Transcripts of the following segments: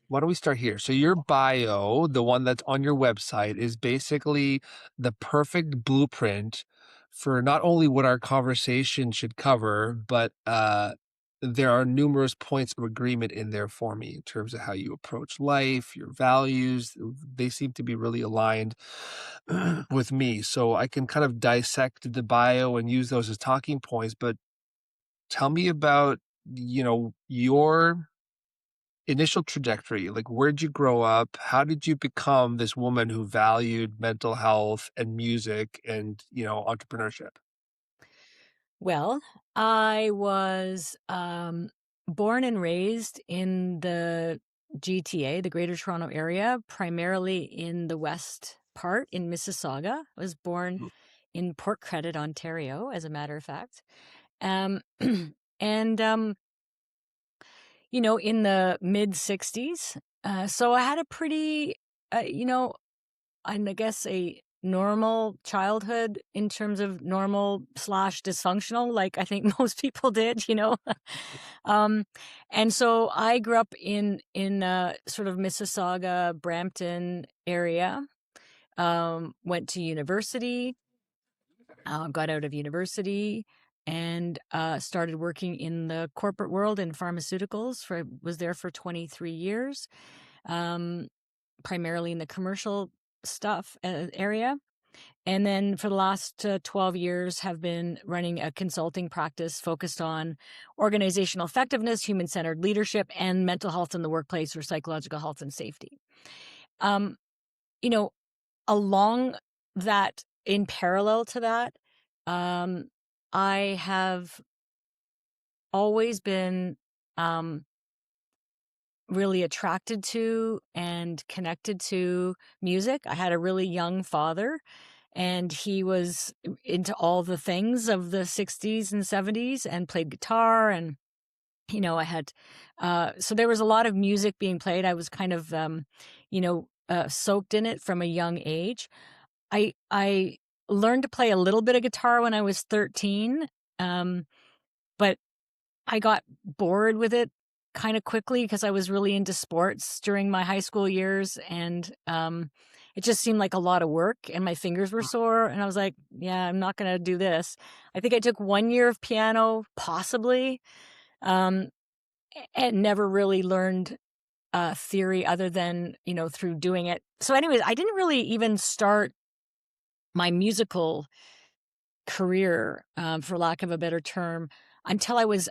why don't we start here? So your bio, the one that's on your website, is basically the perfect blueprint for not only what our conversation should cover, but there are numerous points of agreement in there for me in terms of how you approach life, your values. They seem to be really aligned with me. So I can kind of dissect the bio and use those as talking points. But tell me about, your initial trajectory. Like, where'd you grow up? How did you become this woman who valued mental health and music and, entrepreneurship? Well, I was born and raised in the GTA, the Greater Toronto Area, primarily in the west part in Mississauga. I was born Mm. in Port Credit, Ontario, as a matter of fact. Um, and, in the mid 60s. So I had a pretty, I guess a normal childhood in terms of normal slash dysfunctional, like I think most people did. Um, and so I grew up in sort of Mississauga, Brampton area. Went to university, got out of university, and started working in the corporate world in pharmaceuticals. Was there for 23 years, um, primarily in the commercial stuff area. And then for the last 12 years have been running a consulting practice focused on organizational effectiveness, human-centered leadership, and mental health in the workplace or psychological health and safety. Um, you know, along that, in parallel to that, um, I have always been um, really attracted to and connected to music. I had a really young father, and he was into all the things of the 60s and 70s and played guitar. And I had so there was a lot of music being played. I was kind of soaked in it from a young age. I learned to play a little bit of guitar when I was 13, um, but I got bored with it kind of quickly because I was really into sports during my high school years, and it just seemed like a lot of work, and my fingers were sore, and I was like, "Yeah, I'm not gonna do this." I think I took 1 year of piano, possibly, um, and never really learned theory other than through doing it. So, anyways, I didn't really even start my musical career, for lack of a better term, until I was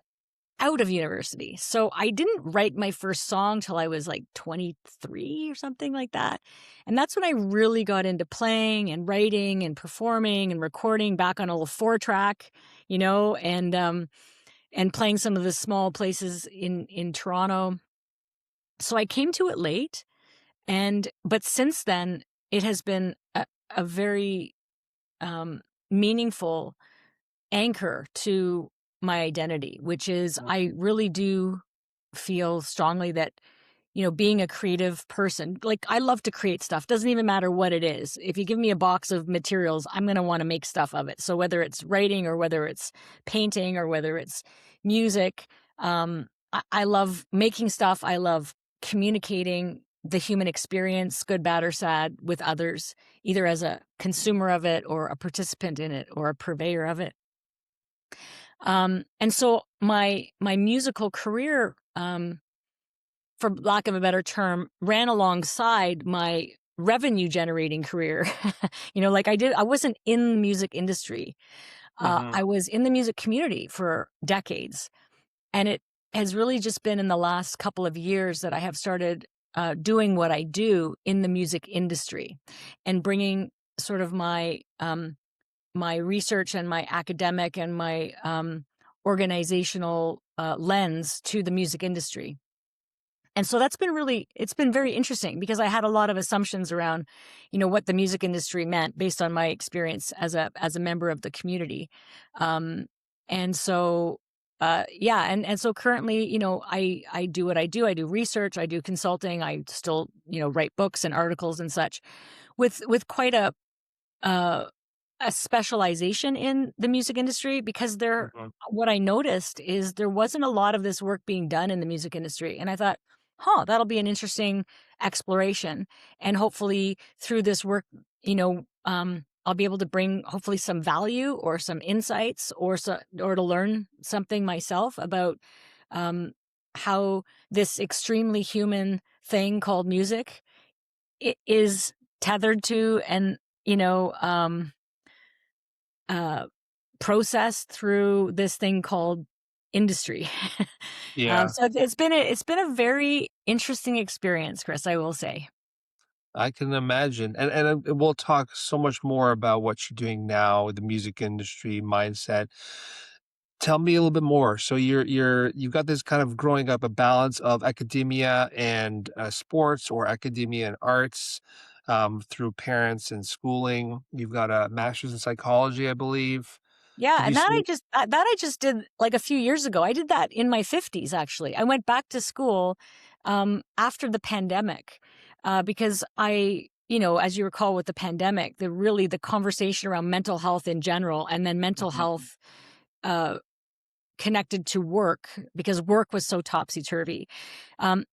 out of university. So I didn't write my first song till I was like 23 or something like that. And that's when I really got into playing and writing and performing and recording back on a little 4-track, and playing some of the small places in Toronto. So I came to it late, but since then it has been a very um meaningful anchor to my identity, which is I really do feel strongly that, being a creative person, like I love to create stuff. Doesn't even matter what it is. If you give me a box of materials, I'm going to want to make stuff of it. So whether it's writing or whether it's painting or whether it's music, I love making stuff. I love communicating the human experience, good, bad, or sad, with others, either as a consumer of it or a participant in it or a purveyor of it. And so my musical career, for lack of a better term, ran alongside my revenue generating career. Like I wasn't in the music industry. Mhm. I was in the music community for decades. And it has really just been in the last couple of years that I have started doing what I do in the music industry and bringing sort of my research and my academic and my organizational lens to the music industry. And so it's been very interesting because I had a lot of assumptions around, what the music industry meant based on my experience as a member of the community. Um, and so, yeah. And so currently, I do what I do. I do research, I do consulting. I still, write books and articles and such with quite uh, a specialization in the music industry because Mhm. what I noticed is there wasn't a lot of this work being done in the music industry. And I thought, that'll be an interesting exploration. And hopefully through this work, I'll be able to bring hopefully some value or some insights or to learn something myself about um, how this extremely human thing called music is tethered to and, you know, uh, processed through this thing called industry. Yeah. So it's been a very interesting experience, Chris, I will say. I can imagine, and we'll talk so much more about what you're doing now, the music industry mindset. Tell me a little bit more. So you've got this kind of growing up a balance of academia and sports, or academia and arts, through parents and schooling. You've got a master's in psychology, I believe. Yeah, Did you and say? that I just did like a few years ago. I did that in my 50s actually. I went back to school after the pandemic because as you recall with the pandemic, the conversation around mental health in general and then mental Mhm. health uh connected to work because work was so topsy-turvy.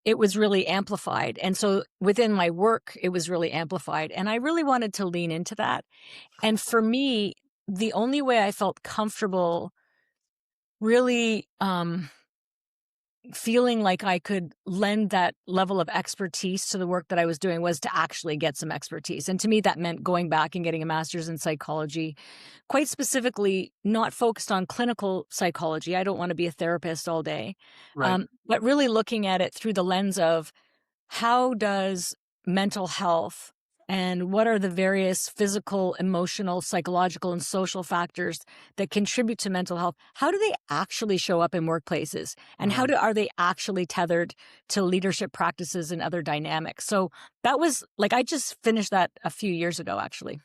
It was really amplified. And so within my work, it was really amplified. And I really wanted to lean into that. And for me, the only way I felt comfortable really feeling like I could lend that level of expertise to the work that I was doing was to actually get some expertise. And to me, that meant going back and getting a master's in psychology, quite specifically, not focused on clinical psychology. I don't want to be a therapist all day, Right. but really looking at it through the lens of how does mental health and what are the various physical, emotional, psychological, and social factors that contribute to mental health? How do they actually show up in workplaces? And Mhm. are they actually tethered to leadership practices and other dynamics? So that was like, I just finished that a few years ago, actually.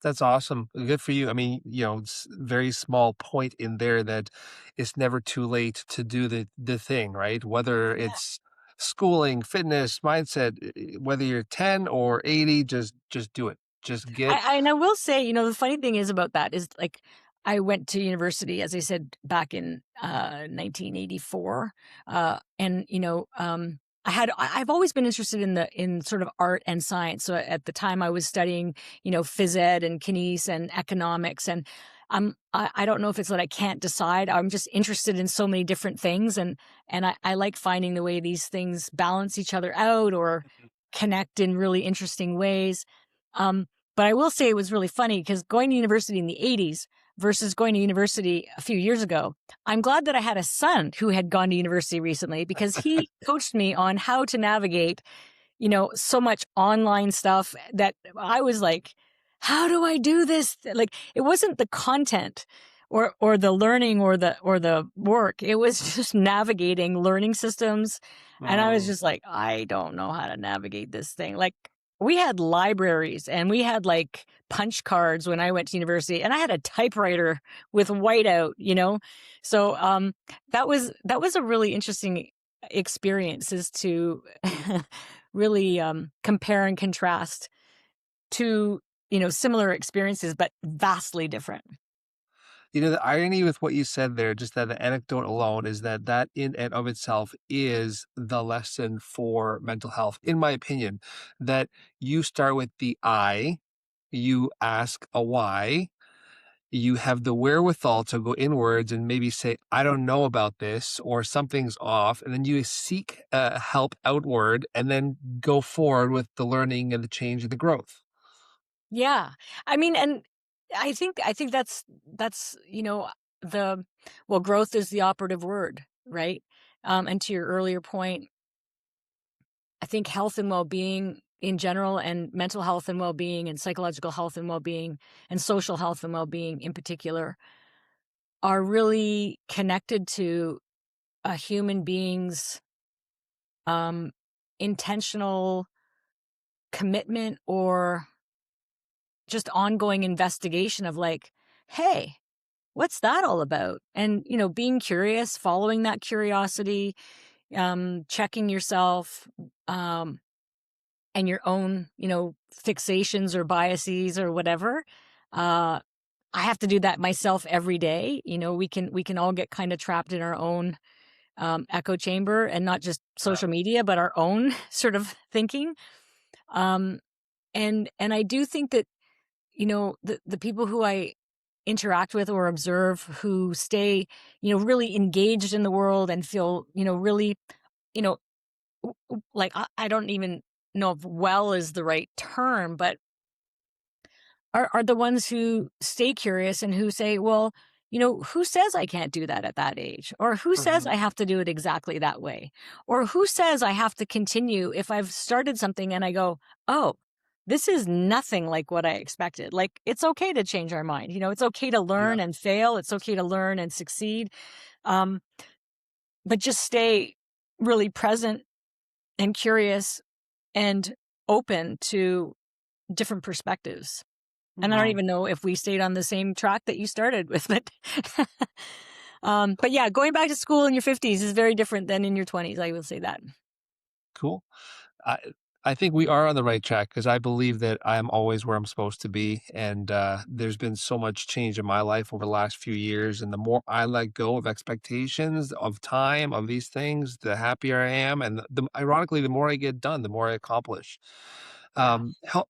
That's awesome. Good for you. I mean, it's very small point in there that it's never too late to do the thing, right? Whether it's schooling, fitness, mindset, whether you're 10 or 80, just do it. Just get. And I will say, the funny thing is about that is like I went to university, as I said, back in 1984, and I've always been interested in sort of art and science. So at the time, I was studying, phys ed and kines and economics, and I don't know if it's that I can't decide. I'm just interested in so many different things, and I like finding the way these things balance each other out or connect in really interesting ways. Um, but I will say it was really funny because going to university in the 80s versus going to university a few years ago, I'm glad that I had a son who had gone to university recently because he coached me on how to navigate, so much online stuff that I was like, how do I do this? Like it wasn't the content or the learning or the work. It was just navigating learning systems. And I was Mm. just like, I don't know how to navigate this thing. Like we had libraries and we had like punch cards when I went to university and I had a typewriter with whiteout. So that was a really interesting experience is to really compare and contrast two, similar experiences, but vastly different. The irony with what you said there, just that the anecdote alone, is that in and of itself is the lesson for mental health, in my opinion, that you start with the I, you ask a why, you have the wherewithal to go inwards and maybe say, I don't know about this, or something's off. And then you seek help outward and then go forward with the learning and the change and the growth. Yeah. I mean, and I think that's, the well, growth is the operative word, right? And to your earlier point, I think health and well-being in general and mental health and well-being and psychological health and well-being and social health and well-being in particular are really connected to a human being's um intentional commitment or just ongoing investigation of like, hey, what's that all about? And, being curious, following that curiosity, checking yourself, and your own, fixations or biases or whatever. Uh, I have to do that myself every day. We can all get kind of trapped in our own echo chamber, and not just social media, but our own sort of thinking. Um, and I do think that, the people who I interact with or observe who stay, really engaged in the world and feel, really, you know, like I don't even know if well is the right term, but are the ones who stay curious and who say, well, who says I can't do that at that age? Or who says Mhm. I have to do it exactly that way? Or who says I have to continue if I've started something and I go, oh, this is nothing like what I expected. Like, it's okay to change our mind. It's okay to Yeah. learn and fail. It's okay to learn and succeed. Um, but just stay really present and curious and open to different perspectives. And I don't Mhm. even know if we stayed on the same track that you started with, but but yeah, going back to school in your 50s is very different than in your 20s. I will say that. Cool. I I think we are on the right track because I believe that I am always where I'm supposed to be, and there's been so much change in my life over the last few years. And the more I let go of expectations, of time, of these things, the happier I am. And ironically, the more I get done, the more I accomplish. Yeah.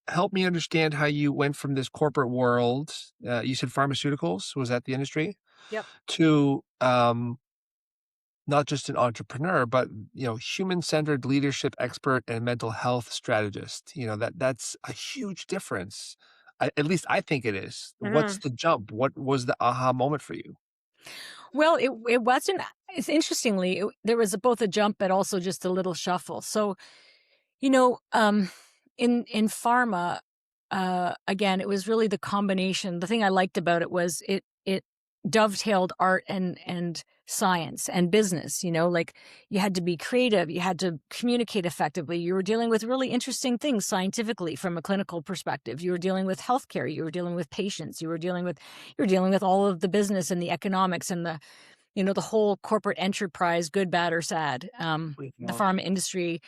Help me understand how you went from this corporate world. You said pharmaceuticals was that the industry Yep. to not just an entrepreneur, but, human-centered leadership expert and mental health strategist. That's a huge difference. At least I think it is. What's Mhm. the jump? What was the aha moment for you? Well, it wasn't. It's interestingly, there was both a jump, but also just a little shuffle. So, you know, um, in pharma, again, it was really the combination. The thing I liked about it was it dovetailed art and science and business. Like, you had to be creative, you had to communicate effectively. You were dealing with really interesting things scientifically from a clinical perspective. You were dealing with healthcare. You were dealing with patients. You were dealing with all of the business and the economics and the whole corporate enterprise, good, bad, or sad. The Mhm. pharma industry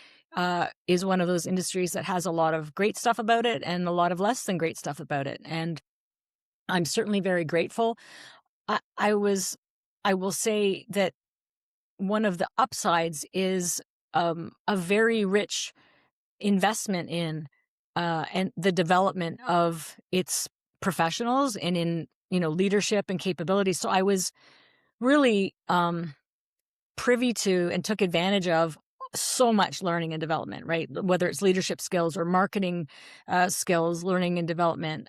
is one of those industries that has a lot of great stuff about it and a lot of less than great stuff about it. And I'm certainly very grateful. I was, I will say that one of the upsides is a very rich investment in and the development of its professionals and in leadership and capabilities. So I was really privy to and took advantage of so much learning and development, right? Whether it's leadership skills or marketing skills, learning and development,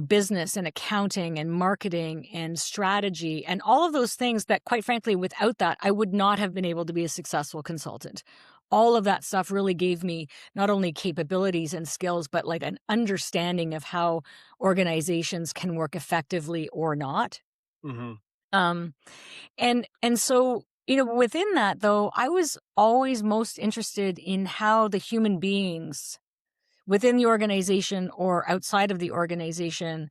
business and accounting and marketing and strategy and all of those things that, quite frankly, without that, I would not have been able to be a successful consultant. All of that stuff really gave me not only capabilities and skills, but like an understanding of how organizations can work effectively or not. Mhm. Um, and so, within that though, I was always most interested in how the human beings within the organization or outside of the organization,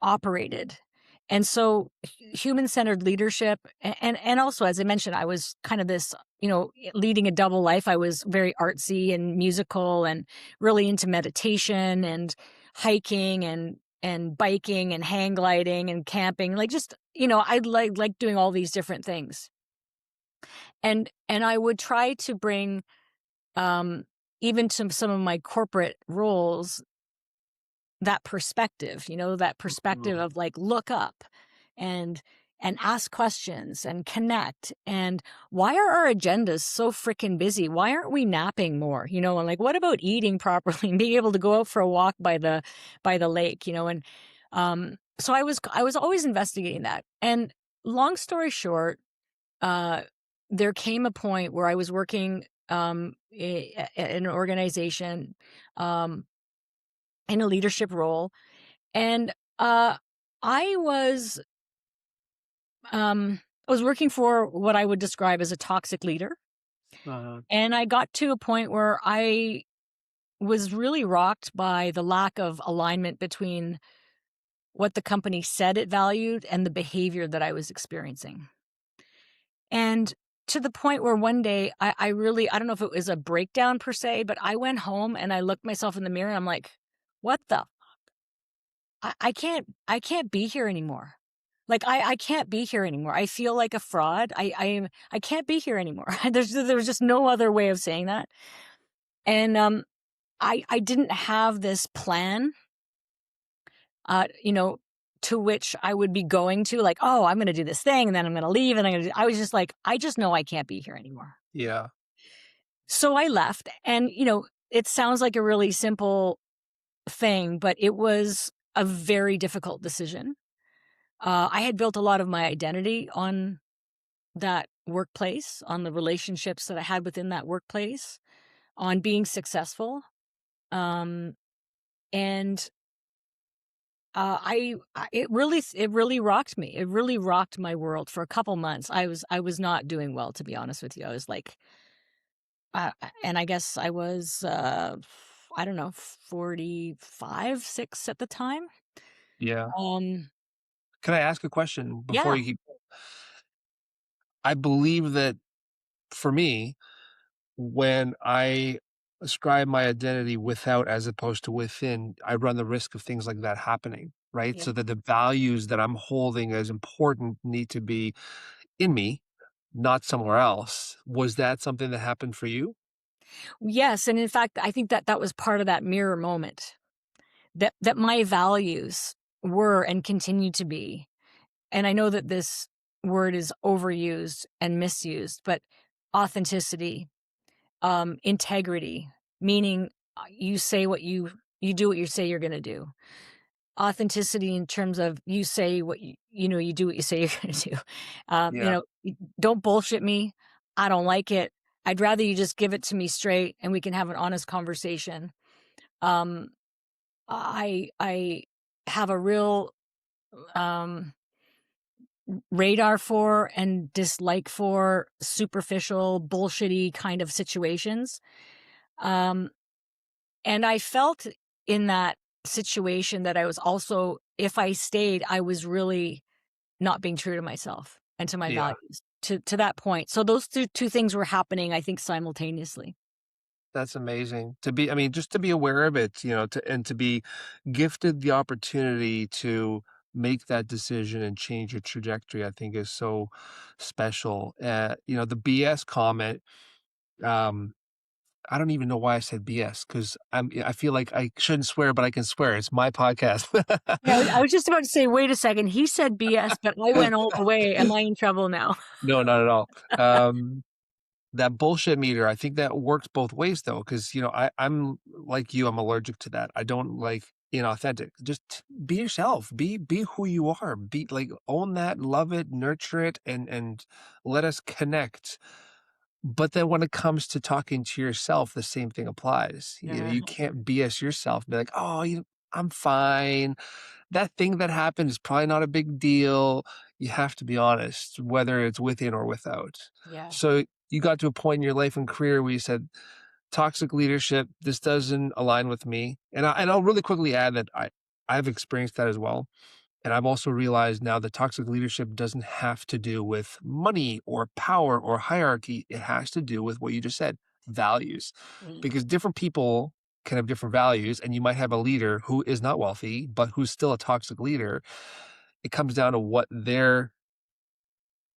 operated. And so human-centered leadership and also, as I mentioned, I was kind of this, leading a double life. I was very artsy and musical and really into meditation and hiking and biking and hang gliding and camping. Like, just, I like doing all these different things. And I would try to bring um even to some of my corporate roles, that perspective, that perspective Mhm. of like, look up and ask questions and connect. And why are our agendas so freaking busy? Why aren't we napping more? And like, what about eating properly and being able to go out for a walk by the lake, and so I was always investigating that. And long story short, uh there came a point where I was working in an organization, um in a leadership role, and, I was, I was working for what I would describe as a toxic leader, Uh-huh. and I got to a point where I was really rocked by the lack of alignment between what the company said it valued and the behavior that I was experiencing. And to the point where one day I really, I don't know if it was a breakdown per se, but I went home and I looked myself in the mirror and I'm like, "What the I can't be here anymore." Like, I can't be here anymore. I feel like a fraud. I can't be here anymore. There's just no other way of saying that. And, I didn't have this plan, you know, to which I would be going to, like, "Oh, I'm gonna do this thing, and then I'm gonna leave, and I was just like, "I just know I can't be here anymore." Yeah. So I left, and, it sounds like a really simple thing, but it was a very difficult decision. I had built a lot of my identity on that workplace, on the relationships that I had within that workplace, on being successful. Um, and it really rocked me. It really rocked my world for a couple months. I was not doing well, to be honest with you. I was like, and I guess I was, I don't know, 45, 6 at the time. Yeah. Um, Can I ask a question before yeah, you keep I believe that for me, when I ascribe my identity without as opposed to within, I run the risk of things like that happening, right? yeah. So that the values that I'm holding as important need to be in me, not somewhere else. Was that something that happened for you? Yes, and in fact, I think that that was part of that mirror moment. That my values were and continue to be, and I know that this word is overused and misused, but authenticity, integrity, meaning, you say what you do what you say you're gonna do. Authenticity in terms of you say what you do what you say you're gonna do. Yeah. Don't bullshit me. I don't like it. I'd rather you just give it to me straight and we can have an honest conversation. Um, I have a real, um, radar for and dislike for superficial, bullshitty kind of situations. Um, and I felt in that situation that I was also, if I stayed, I was really not being true to myself and to my Yeah. values to that point. So those two things were happening, I think, simultaneously. That's amazing to be, I mean, just to be aware of it, and to be gifted the opportunity to make that decision and change your trajectory, I think is so special. The BS comment, um, I don't even know why I said BS because I feel like I shouldn't swear, but I can swear. It's my podcast. Yeah, I was just about to say, wait a second, he said BS, but I went all the way. Am I in trouble now? No, not at all. Um, That bullshit meter, I think that works both ways though, because I'm like you, I'm allergic to that. I don't like inauthentic. Just be yourself. Be who you are. Be like own that, love it, nurture it, and let us connect. But then when it comes to talking to yourself, the same thing applies. Yeah, You can't BS yourself. Be like, oh, I'm fine. That thing that happened is probably not a big deal. You have to be honest, whether it's within or without. yeah. So you got to a point in your life and career where you said, toxic leadership, this doesn't align with me. And I'll really quickly add that I've experienced that as well. And I've also realized now that toxic leadership doesn't have to do with money or power or hierarchy. It has to do with what you just said, values. Mm. Because different people can have different values, and you might have a leader who is not wealthy, but who's still a toxic leader. It comes down to what they're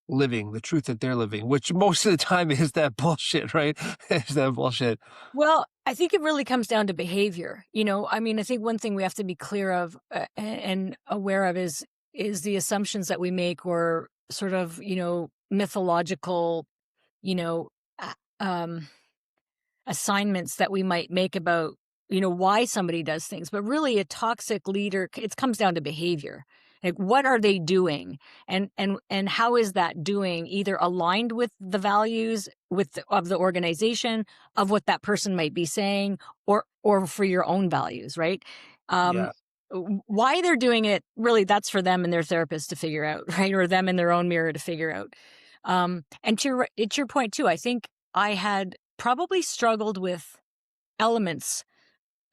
living, the truth that they're living, which most of the time is that bullshit, right? Is that bullshit. Well, I think it really comes down to behavior. I mean, I think one thing we have to be clear of, and aware of is the assumptions that we make, or sort of, mythological, you know, a- um, assignments that we might make about, why somebody does things. But really, a toxic leader, it comes down to behavior. Like, what are they doing, and how is that doing either aligned with the values of the organization, of what that person might be saying, or for your own values, right? Um, Yeah. why they're doing it, really, that's for them and their therapist to figure out, right? Or them in their own mirror to figure out. And it's your point too. I think I had probably struggled with elements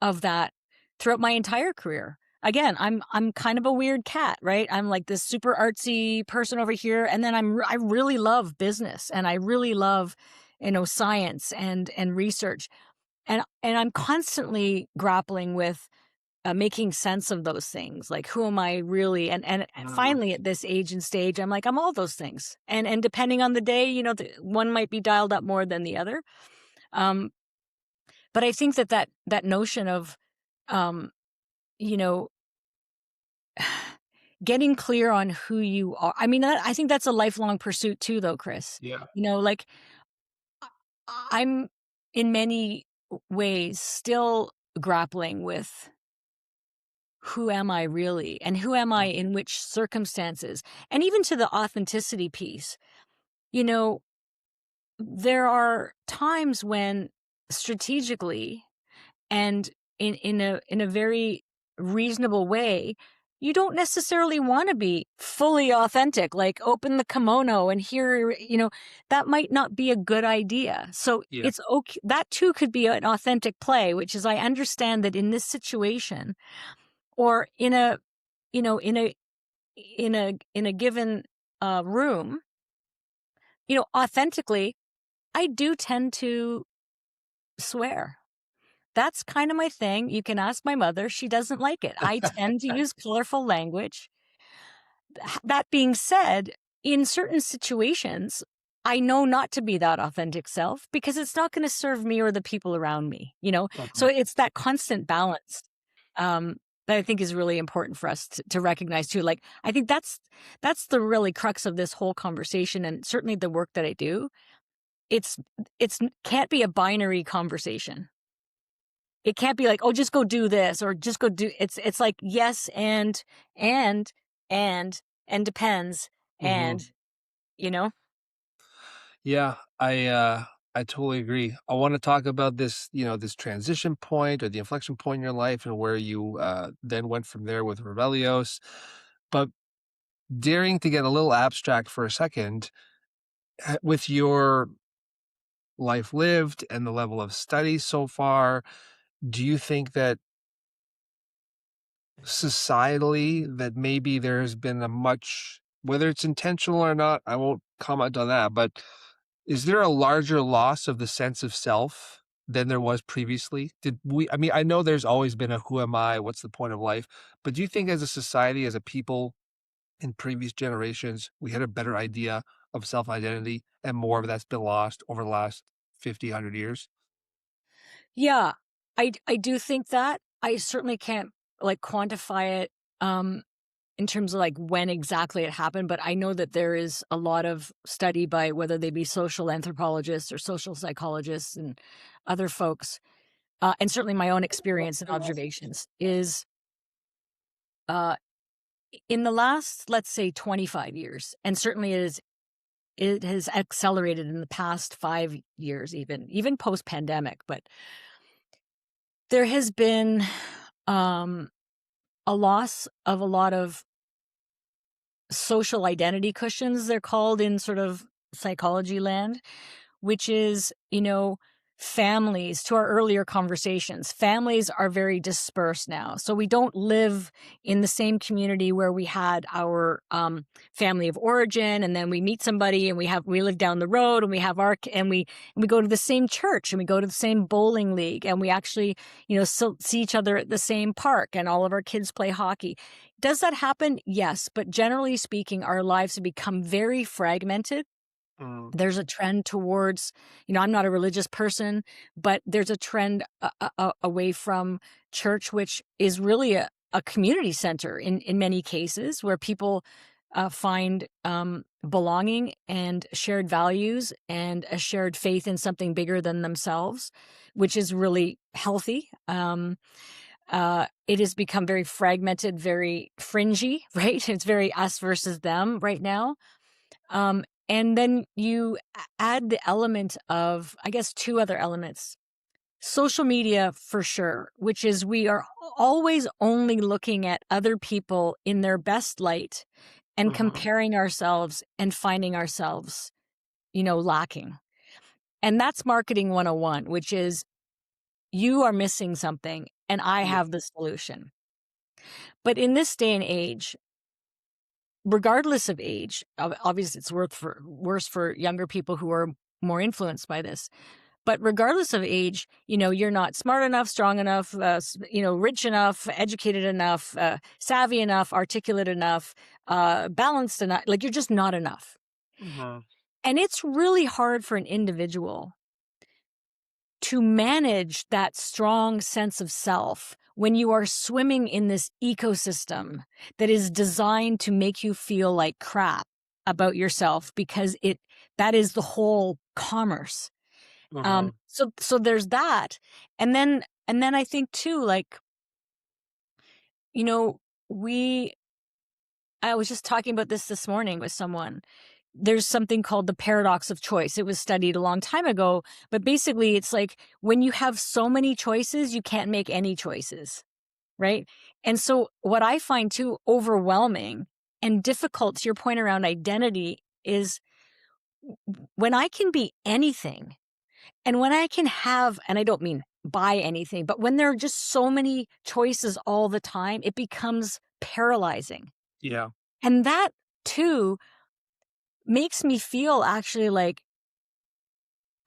of that throughout my entire career. Again, I'm kind of a weird cat, right? I'm like this super artsy person over here, and then I really love business, and I really love, science and research, and I'm constantly grappling with making sense of those things. Like, who am I really? And Mm. finally, at this age and stage, I'm like, I'm all those things. And depending on the day, one might be dialed up more than the other. Um, but I think that notion of, um, you know, getting clear on who you are. I mean, I think that's a lifelong pursuit too, though, Chris. Yeah. Like, I'm in many ways still grappling with who am I really and who am I in which circumstances, and even to the authenticity piece. You know, there are times when strategically and in a very reasonable way, you don't necessarily want to be fully authentic, like open the kimono and here, that might not be a good idea. So Yeah. it's okay. That too could be an authentic play, which is, I understand that in this situation, or in a, you know, in a given room, authentically, I do tend to swear. That's kind of my thing. You can ask my mother. She doesn't like it. I tend to use colorful language. That being said, in certain situations, I know not to be that authentic self because it's not going to serve me or the people around me. So Mhm. it's that constant balance, that I think is really important for us to recognize too. Like, I think that's the really crux of this whole conversation, and certainly the work that I do. It's it's can't be a binary conversation. It can't be like, "Oh, just go do this," or "Just go do." It's like, yes, and, and, and depends, and, Mhm. you know? Yeah, I totally agree. I want to talk about this, this transition point or the inflection point in your life and where you then went from there with Revelios. But daring to get a little abstract for a second, with your life lived and the level of study so far, do you think that societally that maybe there's been a much, whether it's intentional or not, I won't comment on that, but is there a larger loss of the sense of self than there was previously? I mean, I know there's always been a who am I, what's the point of life, but do you think as a society, as a people in previous generations, we had a better idea of self-identity and more of that's been lost over the last 50, 100 years? Yeah, I do think that. I certainly can't, like, quantify it, in terms of, like, when exactly it happened, but I know that there is a lot of study by, whether they be social anthropologists or social psychologists and other folks, and certainly my own experience and observations is, uh in the last, let's say, 25 years, and certainly it has accelerated in the past 5 years, even post-pandemic, but there has been, um, a loss of a lot of social identity cushions, they're called in sort of psychology land, which is, families, to our earlier conversations, families are very dispersed now. So we don't live in the same community where we had our family of origin, and then we meet somebody and we live down the road, and we have and we go to the same church, and we go to the same bowling league, and we actually, see each other at the same park, and all of our kids play hockey. Does that happen? Yes, but generally speaking, our lives have become very fragmented. Mm, There's a trend towards, I'm not a religious person, but there's a trend away from church, which is really a community center in many cases, where people find belonging and shared values and a shared faith in something bigger than themselves, which is really healthy. It has become very fragmented, very fringy, right? It's very us versus them right now. And then you add the element of, I guess, two other elements. Social media, for sure, which is, we are always only looking at other people in their best light and mhm. comparing ourselves and finding ourselves, lacking. And that's marketing 101, which is, you are missing something and I Yeah. have the solution. But in this day and age, regardless of age, obviously it's worse for younger people who are more influenced by this. But regardless of age, you're not smart enough, strong enough, rich enough, educated enough, savvy enough, articulate enough, balanced enough. Like, you're just not enough. Mhm. And it's really hard for an individual to manage that strong sense of self when you are swimming in this ecosystem that is designed to make you feel like crap about yourself, because that is the whole commerce. Mhm. So there's that. And then I think too, like, you know, we I was just talking about this morning with someone. There's something called the paradox of choice. It was studied a long time ago, but basically it's like when you have so many choices, you can't make any choices, right? And so what I find too overwhelming and difficult, to your point around identity, is when I can be anything. And when I can have, and I don't mean buy anything, but when there are just so many choices all the time, it becomes paralyzing. Yeah. And that too makes me feel actually like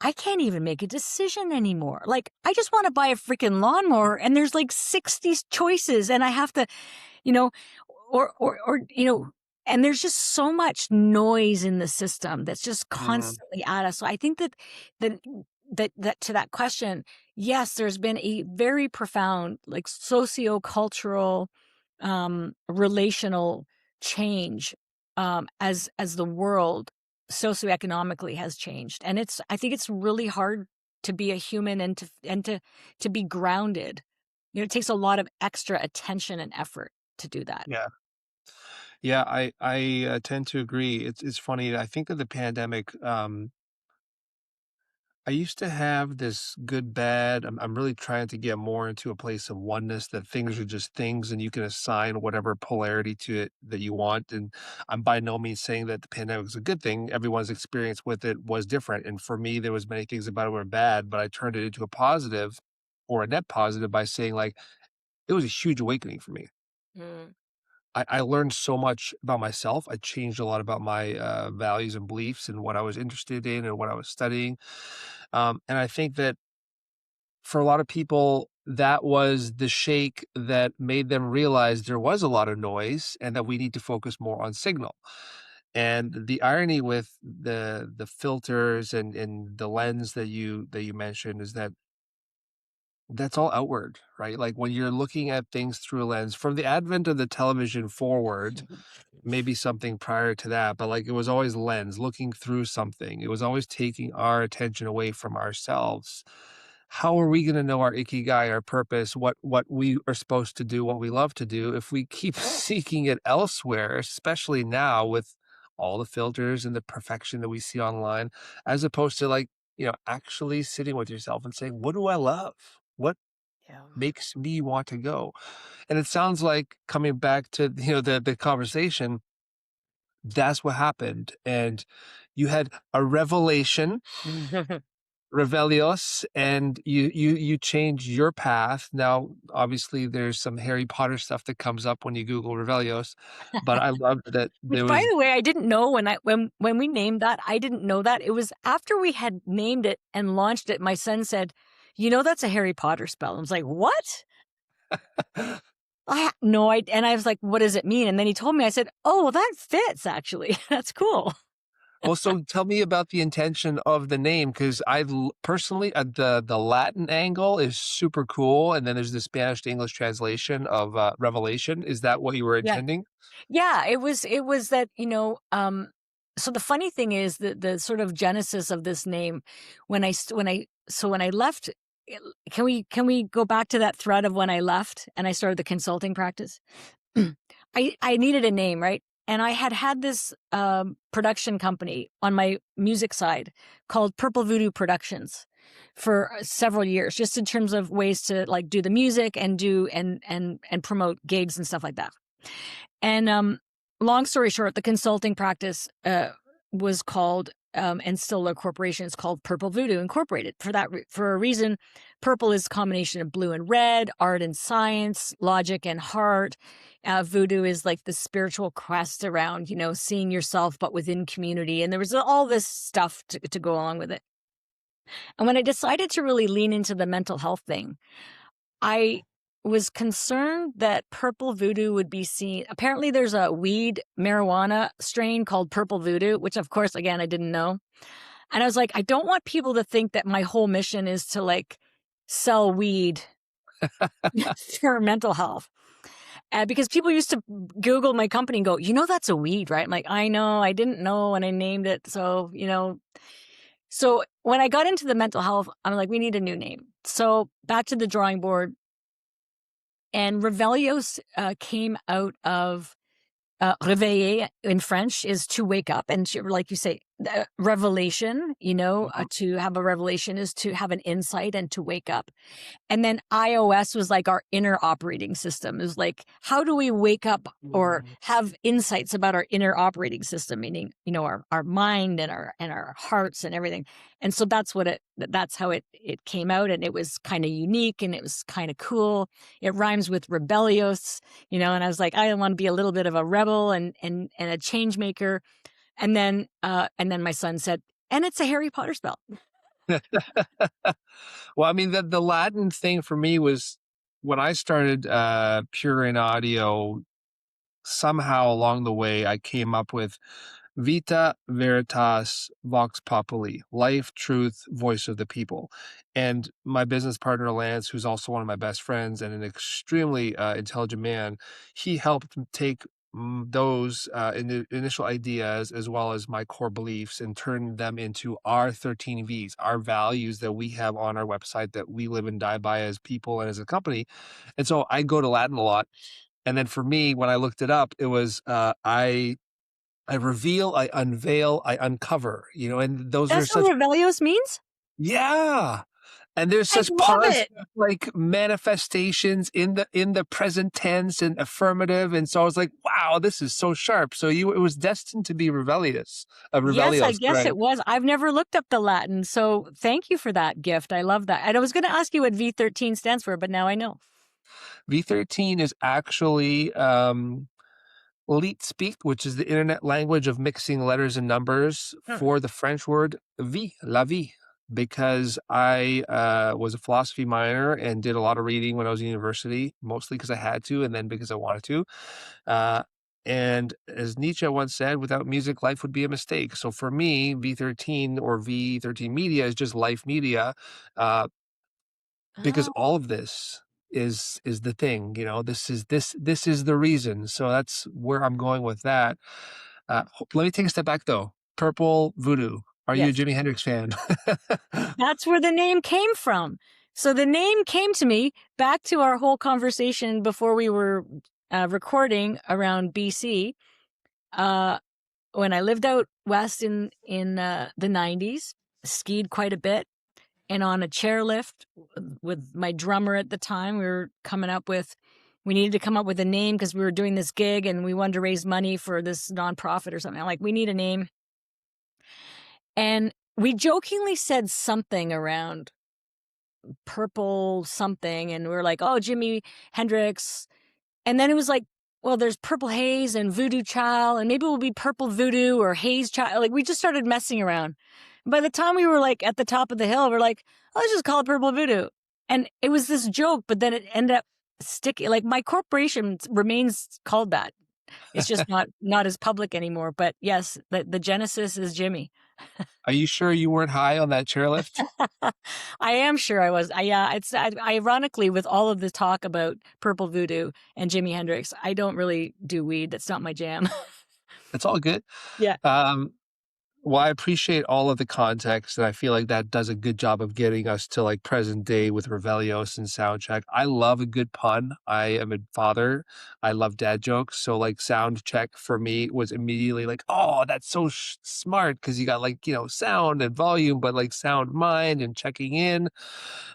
I can't even make a decision anymore. Like, I just want to buy a freaking lawnmower and there's like 60 choices and I have to, you know, or and there's just so much noise in the system that's just Mhm. constantly at us. So I think that that to that question, yes, there's been a very profound, like, socio-cultural, relational change, as the world socioeconomically has changed. And I think it's really hard to be a human and to be grounded. It takes a lot of extra attention and effort to do that. Yeah. Yeah, I tend to agree. It's funny. I think that the pandemic, I used to have this good bad. I'm really trying to get more into a place of oneness, that things are just things and you can assign whatever polarity to it that you want. And I'm by no means saying that the pandemic is a good thing. Everyone's experience with it was different. And for me, there was many things about it were bad, but I turned it into a positive, or a net positive, by saying, like, it was a huge awakening for me. Mm. I learned so much about myself. I changed a lot about my values and beliefs and what I was interested in and what I was studying. And I think that for a lot of people, that was the shake that made them realize there was a lot of noise and that we need to focus more on signal. And the irony with the filters and the lens that you mentioned is that that's all outward, right? Like, when you're looking at things through a lens from the advent of the television forward, maybe something prior to that, but, like, it was always lens, looking through something. It was always taking our attention away from ourselves. How are we gonna know our ikigai, our purpose, what we are supposed to do, what we love to do, if we keep seeking it elsewhere, especially now with all the filters and the perfection that we see online, as opposed to, like, actually sitting with yourself and saying, "What do I love? What Yeah. makes me want to go?" And it sounds like, coming back to, the conversation, that's what happened, and you had a revelation, Revelios, and you changed your path. Now, obviously, there's some Harry Potter stuff that comes up when you Google Revelios, but I love that Which, there by was. the way, I didn't know when we named that. I didn't know that. It was after we had named it and launched it. My son said, that's a Harry Potter spell. I was like, what? I had no idea. And I was like, what does it mean? And then he told me. I said, oh, well, that fits actually. That's cool. Well, so tell me about the intention of the name, because personally, the Latin angle is super cool, and then there's the Spanish to English translation of Revelation. Is that what you were Yeah. intending? Yeah, it was that, so the funny thing is that the sort of genesis of this name, when I left, can we go back to that thread of when I left and I started the consulting practice? I needed a name, right? And I had this production company on my music side called Purple Voodoo Productions for several years, just in terms of ways to, like, do the music and do and promote gigs and stuff like that. And long story short, the consulting practice was called, and still a corporation, is called Purple Voodoo Incorporated. For a reason, purple is a combination of blue and red, art and science, logic and heart. Voodoo is like the spiritual quest around, seeing yourself but within community, and there was all this stuff to go along with it. And when I decided to really lean into the mental health thing, I was concerned that purple voodoo would be seen. Apparently, there's a weed marijuana strain called purple voodoo, which, of course, again, I didn't know. And I was like, I don't want people to think that my whole mission is to like sell weed for mental health. Because people used to Google my company and go, that's a weed, right? I'm like, I know, I didn't know when I named it. So, so when I got into the mental health, I'm like, we need a new name. So back to the drawing board. And Revelios came out of réveiller in French is to wake up. And like you say, revelation, to have a revelation is to have an insight and to wake up. And then iOS was like our inner operating system. It was like, how do we wake up or have insights about our inner operating system, meaning, our mind and our hearts and everything. And so that's how it came out. And it was kind of unique and it was kind of cool. It rhymes with rebellious, and I was like, I want to be a little bit of a rebel and a change maker. And then my son said, and it's a Harry Potter spell. Well, I mean, the Latin thing for me was when I started Pure in Audio, somehow along the way, I came up with Vita Veritas Vox Populi, life, truth, voice of the people. And my business partner, Lance, who's also one of my best friends and an extremely intelligent man, he helped take those initial ideas as well as my core beliefs and turn them into our 13 V's, our values that we have on our website that we live and die by as people and as a company. And so I go to Latin a lot. And then for me, when I looked it up, it was I reveal, I unveil, I uncover, and those are That's what such Revelios means? yeah. And there's I such love positive it. like manifestations in the present tense and affirmative. And so I was like, wow, this is so sharp. So it was destined to be Yes, I Revelios, guess right? it was. I've never looked up the Latin, so thank you for that gift. I love that. And I was going to ask you what V13 stands for, but now I know. V13 is actually Leet speak, which is the internet language of mixing letters and numbers for the French word vie, la vie, because I was a philosophy minor and did a lot of reading when I was in university, mostly because I had to and then because I wanted to. Uh, and as Nietzsche once said, without music, life would be a mistake. So for me, V13 or V13 media is just life media. Uh, because Oh, all of this is the thing, this is the reason. So that's where I'm going with that. Let me take a step back though. Purple Voodoo. Are you a yes. Jimi Hendrix fan? That's where the name came from. So the name came to me back to our whole conversation before we were recording around BC. When I lived out west in the 90s, skied quite a bit. And on a chairlift with my drummer at the time, we needed to come up with a name because we were doing this gig and we wanted to raise money for this nonprofit or something. I'm like, we need a name. And we jokingly said something around purple something. And we were like, oh, Jimi Hendrix. And then it was like, well, there's Purple Haze and Voodoo Child, and maybe it will be Purple Voodoo or Haze Child. Like, we just started messing around. By the time we were like at the top of the hill, we're like, oh, let's just call it Purple Voodoo. And it was this joke, but then it ended up sticking. Like, my corporation remains called that. It's just not as public anymore. But yes, the genesis is Jimmy. Are you sure you weren't high on that chairlift? I am sure I was. Ironically, with all of the talk about Purple Voodoo and Jimi Hendrix, I don't really do weed. That's not my jam. It's all good. Yeah. Well, I appreciate all of the context, and I feel like that does a good job of getting us to like present day with Revelios and Soundcheck. I love a good pun. I am a father. I love dad jokes. So like Soundcheck for me was immediately like, oh, that's so smart because you got like, sound and volume, but like sound mind and checking in.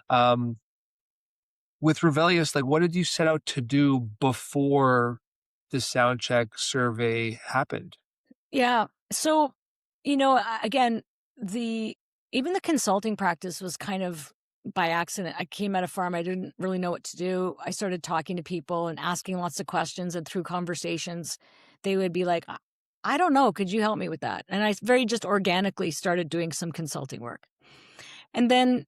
Um, with Revelios, like what did you set out to do before the Soundcheck survey happened? Yeah. So, again, even the consulting practice was kind of by accident. I came out of pharma. I didn't really know what to do. I started talking to people and asking lots of questions, and through conversations, they would be like, I don't know. Could you help me with that? And I very just organically started doing some consulting work. And then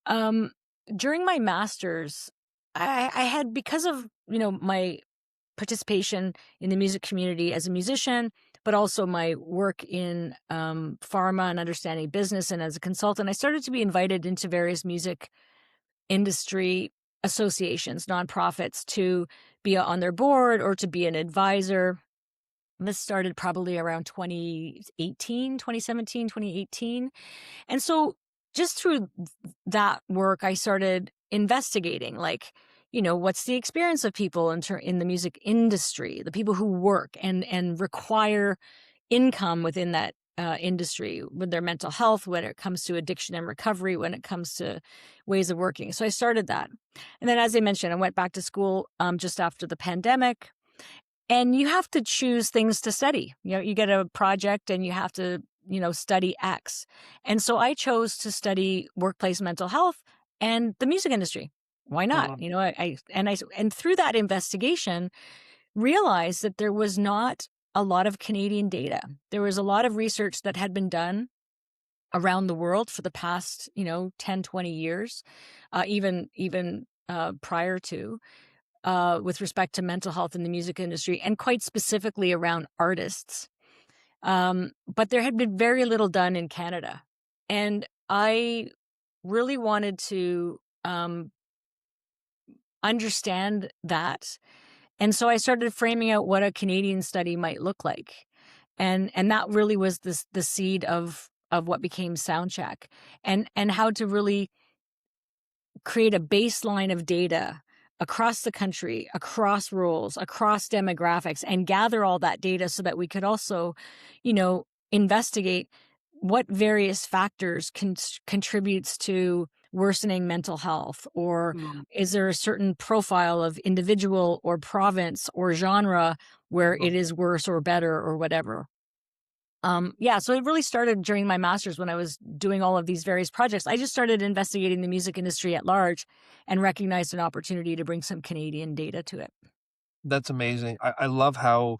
um, during my master's, I had, because of, my participation in the music community as a musician, but also my work in pharma and understanding business and as a consultant, I started to be invited into various music industry associations, nonprofits, to be on their board or to be an advisor. And this started probably around 2018, 2017, 2018. And so just through that work, I started investigating, like, what's the experience of people in the music industry, the people who work and require income within that industry, with their mental health, when it comes to addiction and recovery, when it comes to ways of working. So I started that. And then, as I mentioned, I went back to school just after the pandemic. And you have to choose things to study. You get a project and you have to, study X. And so I chose to study workplace mental health and the music industry. Why not? Mhm. And through that investigation, realized that there was not a lot of Canadian data. There was a lot of research that had been done around the world for the past, 10, 20 years, even prior to, with respect to mental health in the music industry, and quite specifically around artists. But there had been very little done in Canada. And I really wanted to understand that. And so I started framing out what a Canadian study might look like. And that really was the seed of what became Soundcheck, and how to really create a baseline of data across the country, across roles, across demographics, and gather all that data so that we could also, investigate what various factors contributes to worsening mental health, or Mm, is there a certain profile of individual or province or genre where mhm. it is worse or better or whatever. Yeah, so it really started during my master's when I was doing all of these various projects. I just started investigating the music industry at large and recognized an opportunity to bring some Canadian data to it. That's amazing. I love how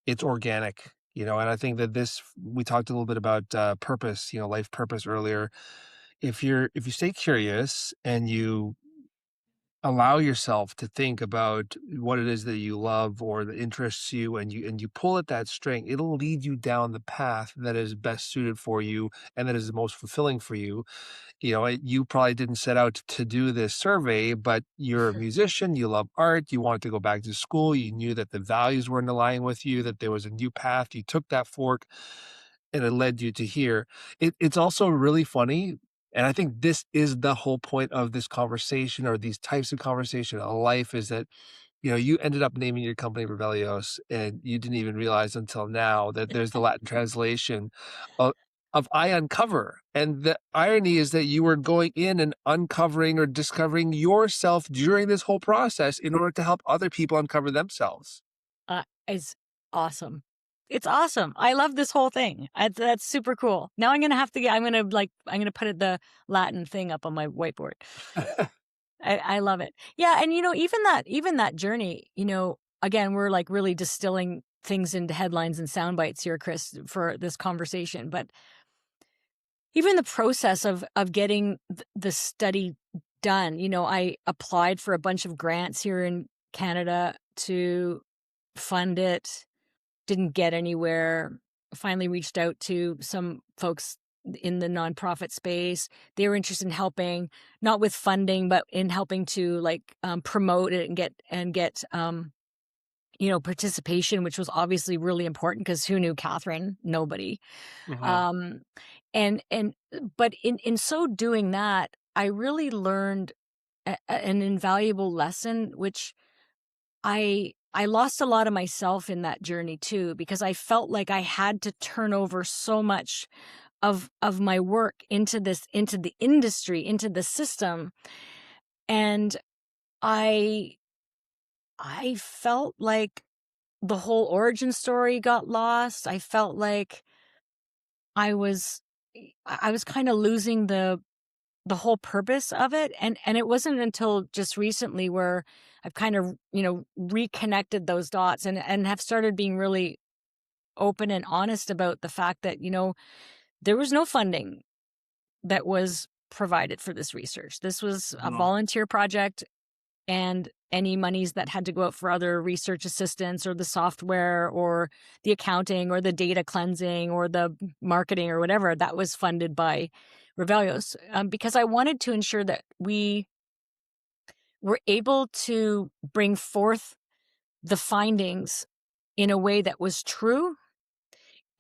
it's organic, and I think that we talked a little bit about purpose, life purpose earlier. If you stay curious and you allow yourself to think about what it is that you love or that interests you, and you pull at that string, it'll lead you down the path that is best suited for you and that is the most fulfilling for you. You probably didn't set out to do this survey, but you're a musician, you love art, you wanted to go back to school, you knew that the values weren't aligning with you, that there was a new path, you took that fork, and it led you to here. It's also really funny, and I think this is the whole point of this conversation or these types of conversation in life, is that you ended up naming your company Reveleos, and you didn't even realize until now that there's the Latin translation of I uncover. And the irony is that you were going in and uncovering or discovering yourself during this whole process in order to help other people uncover themselves. It's awesome. It's awesome. I love this whole thing. That's super cool. Now I'm gonna have to get. I'm gonna put the Latin thing up on my whiteboard. I love it. Yeah, and even that journey. Again, we're like really distilling things into headlines and sound bites here, Chris, for this conversation. But even the process of getting the study done, I applied for a bunch of grants here in Canada to fund it, didn't get anywhere. Finally reached out to some folks in the nonprofit space. They were interested in helping, not with funding, but in helping to like promote it and get participation, which was obviously really important because who knew Catherine? Nobody. Mhm. Um, and but in so doing that, I really learned an invaluable lesson, which I lost a lot of myself in that journey too, because I felt like I had to turn over so much of my work into the industry, into the system. And I I felt like the whole origin story got lost. I felt like I was I was kind of losing the whole purpose of it. And it wasn't until just recently where I've kind of, reconnected those dots and have started being really open and honest about the fact that, there was no funding that was provided for this research. This was a Mhm. volunteer project, and any monies that had to go out for other research assistants or the software or the accounting or the data cleansing or the marketing or whatever, that was funded by Revelios, because I wanted to ensure that we were able to bring forth the findings in a way that was true,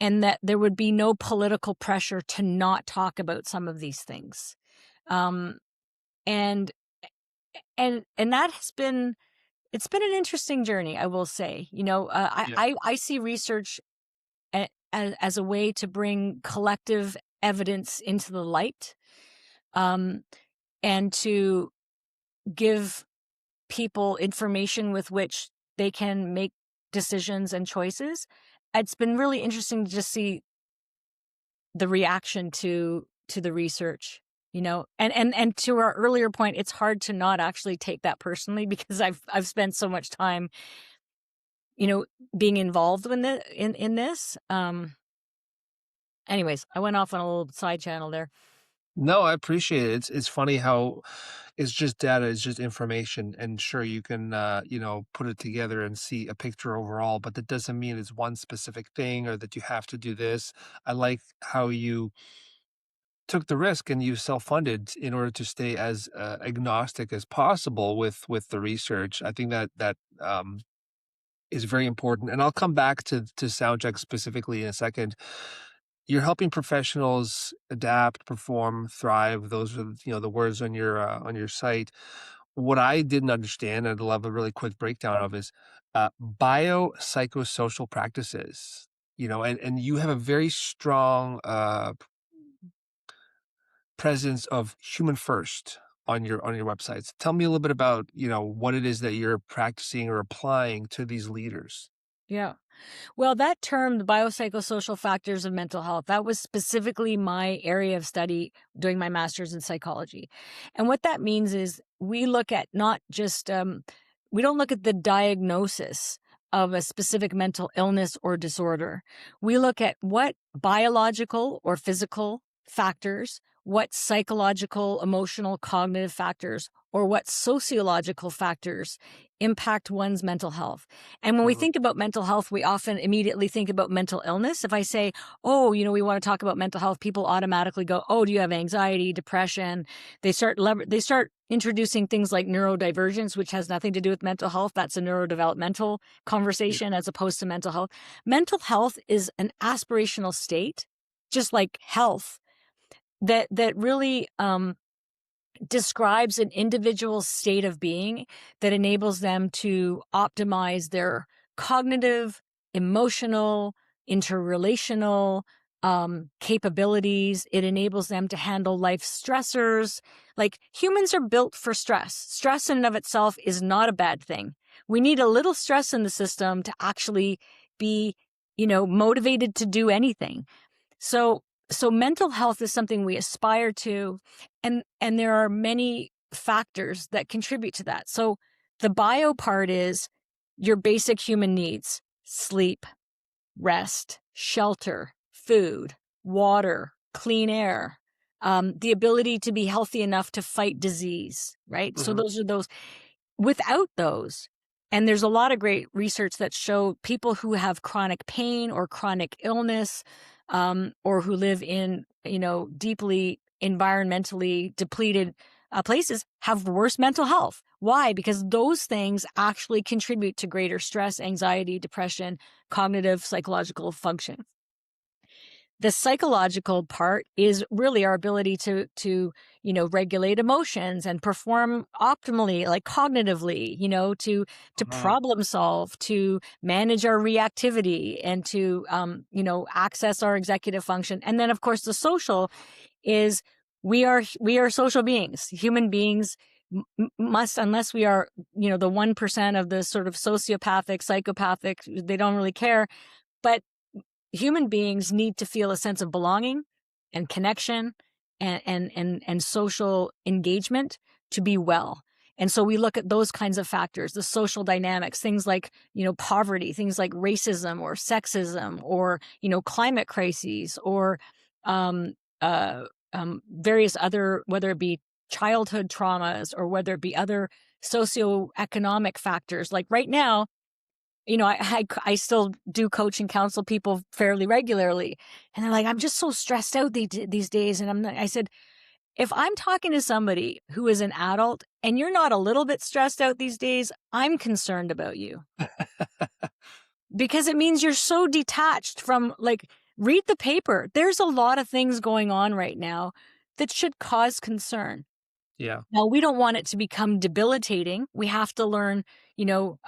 and that there would be no political pressure to not talk about some of these things. Um, and and that has been, it's been an interesting journey, I will say. Yeah. I see research as a way to bring collective evidence into the light, um, and to give people information with which they can make decisions and choices. It's been really interesting to just see the reaction to the research, and to our earlier point, it's hard to not actually take that personally because I've spent so much time, you know, being involved in this. Anyways, I went off on a little side channel there. No, I appreciate it. It's funny how it's just data, it's just information, and sure you can put it together and see a picture overall, but that doesn't mean it's one specific thing or that you have to do this. I like how you took the risk and you self-funded in order to stay as agnostic as possible with the research. I think that is very important, and I'll come back to Soundcheck specifically in a second. You're helping professionals adapt, perform, thrive. Those are, the words on your site. What I didn't understand, and I'd love a really quick breakdown of, is biopsychosocial practices. And you have a very strong presence of human first on your websites. Tell me a little bit about what it is that you're practicing or applying to these leaders. Yeah. Well, that term, the biopsychosocial factors of mental health, that was specifically my area of study doing my master's in psychology. And what that means is we look at not just, we don't look at the diagnosis of a specific mental illness or disorder. We look at what biological or physical factors, what psychological, emotional, cognitive factors, or what sociological factors impact one's mental health. And when we Mhm. think about mental health, we often immediately think about mental illness. If I say, oh, we want to talk about mental health, people automatically go, oh, do you have anxiety, depression? They start introducing things like neurodivergence, which has nothing to do with mental health. That's a neurodevelopmental Yeah. conversation as opposed to mental health. Mental health is an aspirational state, just like health, that really describes an individual's state of being that enables them to optimize their cognitive, emotional, interrelational capabilities. It enables them to handle life stressors. Like, humans are built for stress. Stress in and of itself is not a bad thing. We need a little stress in the system to actually be, motivated to do anything. So so mental health is something we aspire to, and there are many factors that contribute to that. So the bio part is your basic human needs: sleep, rest, shelter, food, water, clean air, the ability to be healthy enough to fight disease, right? So Mhm. those are those. Without those, and there's a lot of great research that show people who have chronic pain or chronic illness, or who live in, deeply environmentally depleted places, have worse mental health. Why? Because those things actually contribute to greater stress, anxiety, depression, cognitive, psychological function. The psychological part is really our ability to regulate emotions and perform optimally, like cognitively, to Mhm. problem solve, to manage our reactivity, and to access our executive function. And then, of course, the social is we are social beings. Human beings must, unless we are, the 1% of the sort of sociopathic, psychopathic, they don't really care, but human beings need to feel a sense of belonging and connection and social engagement to be well. And so we look at those kinds of factors, the social dynamics, things like, poverty, things like racism or sexism or, climate crises or um, uh, various other, whether it be childhood traumas or whether it be other socioeconomic factors. Like right now, I still do coach and counsel people fairly regularly, and they're like, "I'm just so stressed out these days." And I said, if I'm talking to somebody who is an adult and you're not a little bit stressed out these days, I'm concerned about you because it means you're so detached from, like, read the paper. There's a lot of things going on right now that should cause concern. Yeah. Now, we don't want it to become debilitating. We have to learn, you know,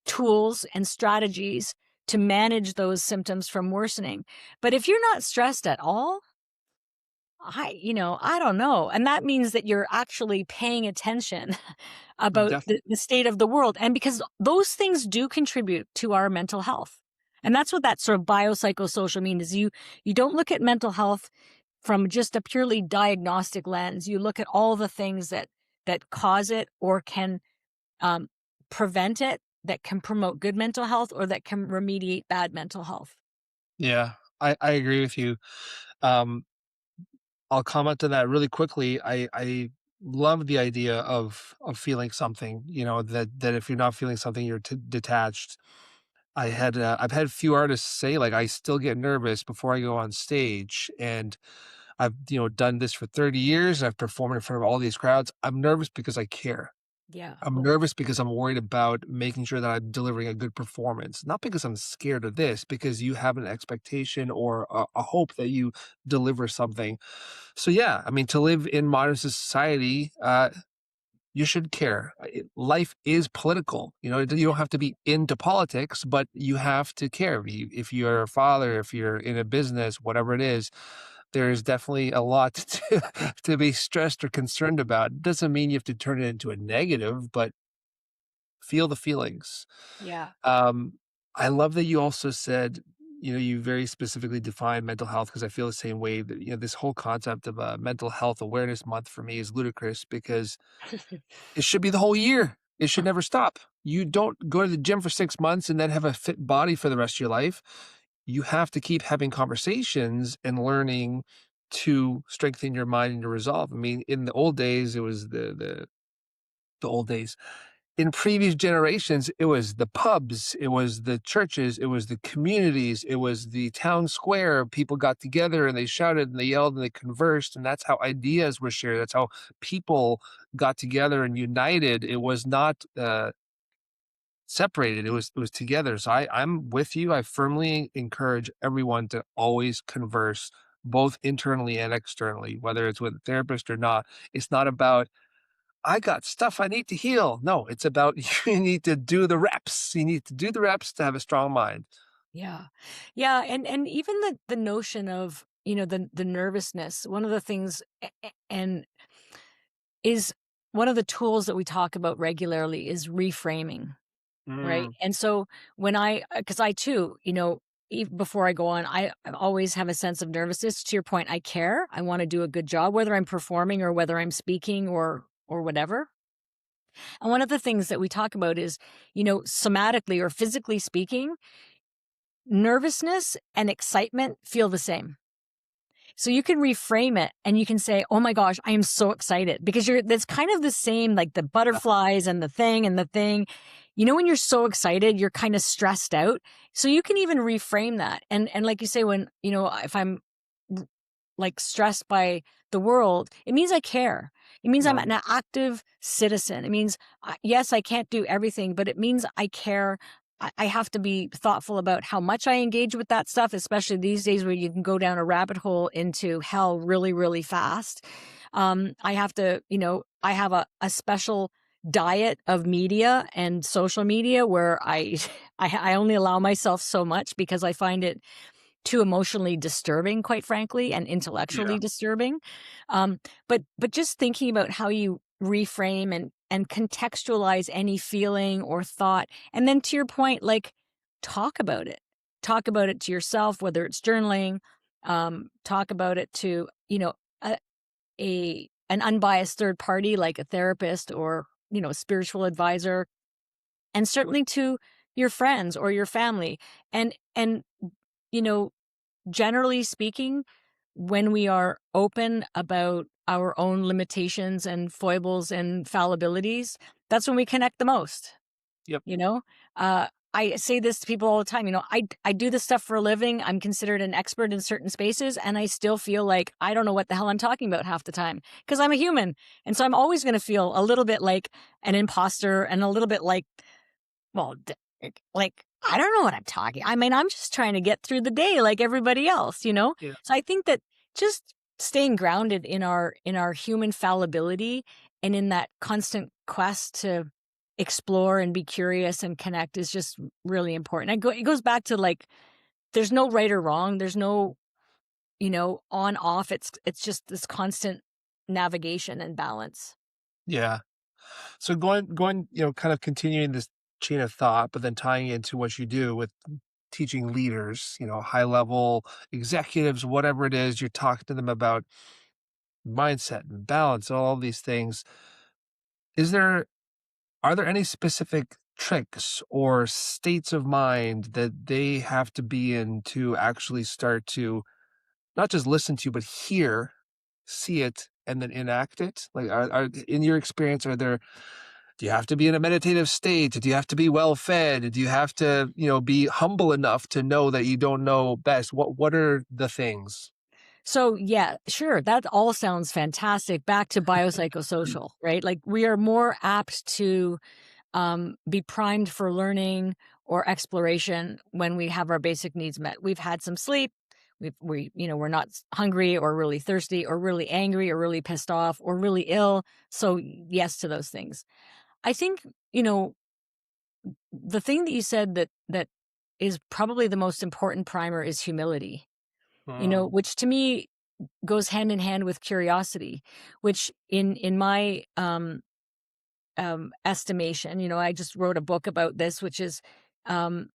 tools and strategies to manage those symptoms from worsening. But if you're not stressed at all, I don't know. And that means that you're actually paying attention about Definitely. the state of the world. And because those things do contribute to our mental health. And that's what that sort of biopsychosocial means is you don't look at mental health from just a purely diagnostic lens. You look at all the things that cause it or can um, prevent it, that can promote good mental health or that can remediate bad mental health. Yeah. I agree with you. Um, I'll comment on that really quickly. I love the idea of feeling something, that if you're not feeling something, you're detached. I've had a few artists say, like, I still get nervous before I go on stage, and I've, done this for 30 years. I've performed in front of all these crowds. I'm nervous because I care. Yeah. I'm nervous because I'm worried about making sure that I'm delivering a good performance, not because I'm scared of this, because you have an expectation or a hope that you deliver something. So yeah, I mean, to live in modern society, you should care. Life is political. You don't have to be into politics, but you have to care. If you're a father, if you're in a business, whatever it is, there's definitely a lot to be stressed or concerned about. It doesn't mean you have to turn it into a negative, but feel the feelings. Yeah. Um, I love that you also said, you very specifically define mental health because I feel the same way that, this whole concept of a mental health awareness month for me is ludicrous because it should be the whole year. It should never stop. You don't go to the gym for 6 months and then have a fit body for the rest of your life. You have to keep having conversations and learning to strengthen your mind and your resolve. I mean, in the old days, it was the old days. In previous generations, it was the pubs, it was the churches, it was the communities, it was the town square. People got together and they shouted and they yelled and they conversed, and that's how ideas were shared. That's how people got together and united. It was not separated. It was together. So I'm with you. I firmly encourage everyone to always converse, both internally and externally, whether it's with a therapist or not. It's not about I got stuff I need to heal. No, it's about you need to do the reps. You need to do the reps to have a strong mind. Yeah. Yeah, and even the notion of, the nervousness, one of the things and is one of the tools that we talk about regularly is reframing, right? Mm, And so when cuz I too, before I go on, I always have a sense of nervousness. To your point, I care. I want to do a good job whether I'm performing or whether I'm speaking or whatever. And one of the things that we talk about is, somatically or physically speaking, nervousness and excitement feel the same. So you can reframe it and you can say, "Oh my gosh, I am so excited," because that's kind of the same, like the uh, butterflies and the thing and the thing. When you're so excited, you're kind of stressed out. So you can even reframe that. And like you say, when, if I'm like stressed by the world, it means I care. It means I'm no, an active citizen. It means, yes, I can't do everything, but it means I care. I have to be thoughtful about how much I engage with that stuff, especially these days where you can go down a rabbit hole into hell really, really fast. I have to, I have a special diet of media and social media where I only allow myself so much because I find it too emotionally disturbing, quite frankly, and yeah, intellectually disturbing. But just thinking about how you reframe and contextualize any feeling or thought, and then to your point, like talk about it. Talk about it to yourself, whether it's journaling. Talk about it to a, an unbiased third party like a therapist or spiritual advisor, and certainly to your friends or your family. And you know generally speaking, when we are open about our own limitations and foibles and fallibilities, that's when we connect the most. Yep. You know, I say this to people all the time. I do this stuff for a living. I'm considered an expert in certain spaces, and I still feel like I don't know what the hell I'm talking about half the time because I'm a human, and so I'm always going to feel a little bit like an imposter and a little bit like, well, like I don't know what I'm talking. I mean, I'm just trying to get through the day like everybody else. Yeah. So I think that just staying grounded in our human fallibility and in that constant quest to explore and be curious and connect is just really important. It goes back to like there's no right or wrong. There's no, on off. It's just this constant navigation and balance. Yeah. So going, kind of continuing this chain of thought, but then tying into what you do with teaching leaders, high level executives, whatever it is, you're talking to them about mindset and balance, all these things. Is there Are there any specific tricks or states of mind that they have to be in to actually start to not just listen to, but hear, see it, and then enact it? Like, in your experience, do you have to be in a meditative state? Do you have to be well fed? Do you have to, be humble enough to know that you don't know best? What are the things? So yeah, sure. That all sounds fantastic. Back to biopsychosocial, right? Like we are more apt to be primed for learning or exploration when we have our basic needs met. We've had some sleep. We're not hungry or really thirsty or really angry or really pissed off or really ill. So yes to those things. I think, the thing that you said that is probably the most important primer is humility, Mm, which to me goes hand in hand with curiosity, which in my estimation, I just wrote a book about this, which is um,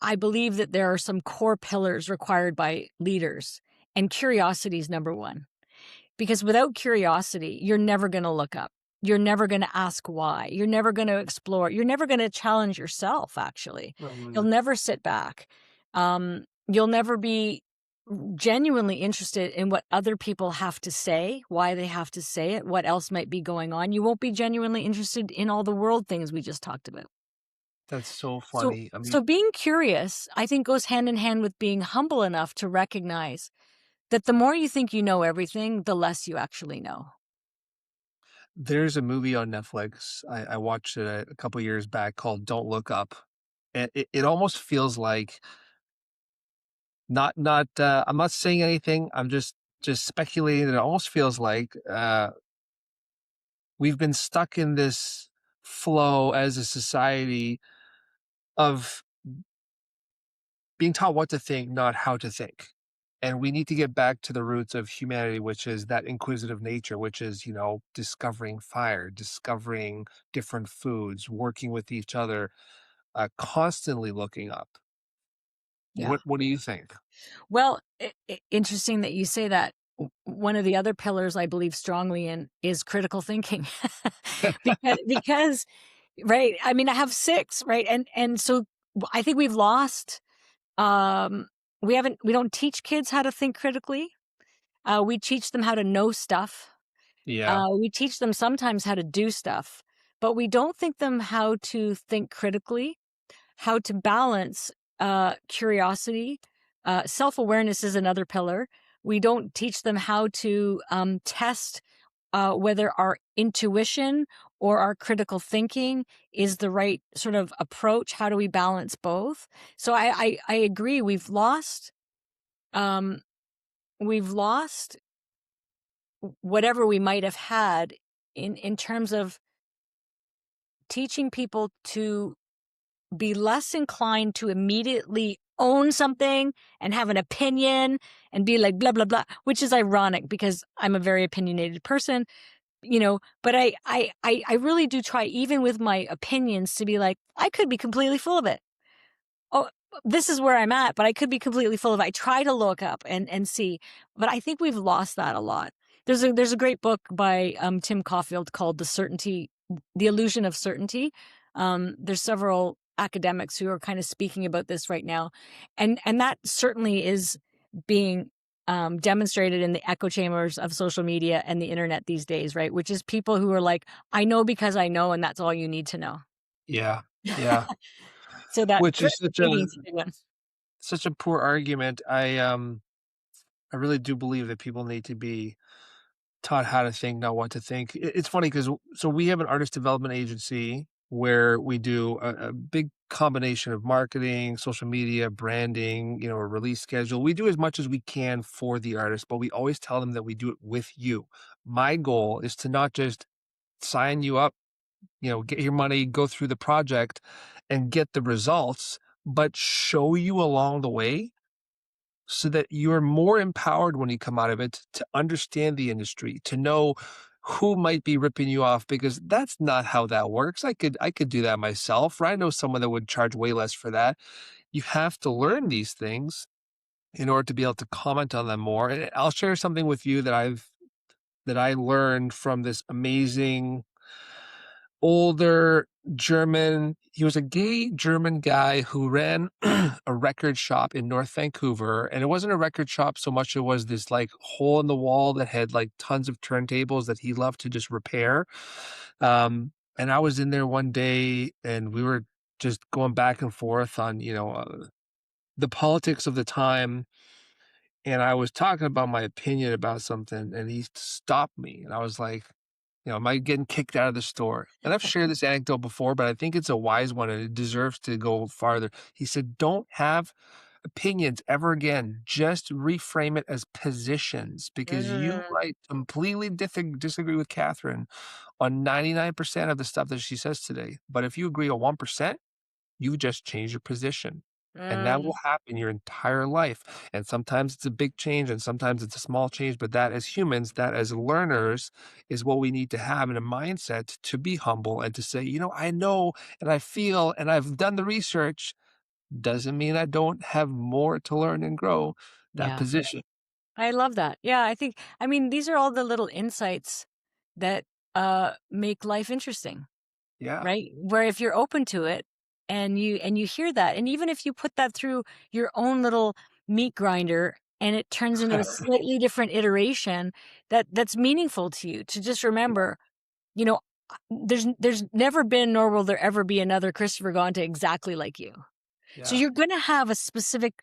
I believe that there are some core pillars required by leaders, and curiosity is number one. Because without curiosity, you're never going to look up. You're never going to ask why. You're never going to explore. You're never going to challenge yourself, actually. You'll mm, never sit back. You'll never be genuinely interested in what other people have to say, why they have to say it, what else might be going on. You won't be genuinely interested in all the world things we just talked about. that's so So funny. I mean, so being curious, I think, goes hand in hand with being humble enough to recognize that the more you think you know everything, the less you actually know. there's a movie on Netflix. I watched it a couple years back called Don't Look Up. And it almost feels like I'm not saying anything. I'm just speculating that it almost feels like we've been stuck in this flow as a society of being taught what to think, not how to think. And we need to get back to the roots of humanity, which is that inquisitive nature, which is, discovering fire, discovering different foods, working with each other, constantly looking up. Yeah. What do you think? Well, interesting that you say that. One of the other pillars I believe strongly in is critical thinking. Because right, I mean I have 6, right? And so I think we've lost um we don't teach kids how to think critically. We teach them how to know stuff. Yeah. We teach them sometimes how to do stuff, but we don't think them how to think critically, how to balance curiosity. Self awareness is another pillar. We don't teach them how to test whether our intuition or our critical thinking is the right sort of approach. How do we balance both? So I agree. Um, we've lost whatever we might have had in terms of teaching people to be less inclined to immediately own something and have an opinion and be like blah blah blah, which is ironic because I'm a very opinionated person, but I really do try even with my opinions to be like I could be completely full of it. Oh, this is where I'm at, but I could be completely full of it. I try to look up and see, but I think we've lost that a lot. There's a great book by Tim Caulfield called The Illusion of Certainty. There's several academics who are kind of speaking about this right now, and that certainly is being demonstrated in the echo chambers of social media and the internet these days, right? Which is people who are like, I know because I know, and that's all you need to know. Yeah, yeah, So that which is clickbaiting is a big one. such a poor argument. I really do believe that people need to be taught how to think, not what to think. It's funny because so we have an artist development agency where we do a big combination of marketing, social media, branding, a release schedule. We do as much as we can for the artist, but we always tell them that we do it with you. My goal is to not just sign you up, get your money, go through the project and get the results, but show you along the way so that you're more empowered when you come out of it to understand the industry, to know who might be ripping you off because that's not how that works. I could do that myself, right? I know someone that would charge way less for that. You have to learn these things in order to be able to comment on them more. And I'll share something with you that I learned from this amazing older German. He was a gay German guy who ran a record shop in North Vancouver, and it wasn't a record shop so much it was this, like, hole in the wall that had, like, tons of turntables that he loved to just repair, and I was in there one day, and we were just going back and forth on, the politics of the time, and I was talking about my opinion about something, and he stopped me, and I was like, am I getting kicked out of the store? And I've shared this anecdote before, but I think it's a wise one and it deserves to go farther. He said, "Don't have opinions ever again. Just reframe it as positions because you Mm, might completely disagree with Catherine on 99% of the stuff that she says today. But if you agree on 1%, you just change your position. And that will mm, happen your entire life. And sometimes it's a big change and sometimes it's a small change. But that as humans, that as learners is what we need to have in a mindset to be humble and to say, I know and I feel and I've done the research. Doesn't mean I don't have more to learn and grow that yeah. position. I love that. Yeah, I mean, these are all the little insights that make life interesting, Yeah. right? Where if you're open to it and you hear that, and even if you put that through your own little meat grinder and it turns into a slightly different iteration that's meaningful to you, to just remember, you know, there's never been nor will there ever be another Christopher Gonta exactly like you. So Yeah. you're going to have a specific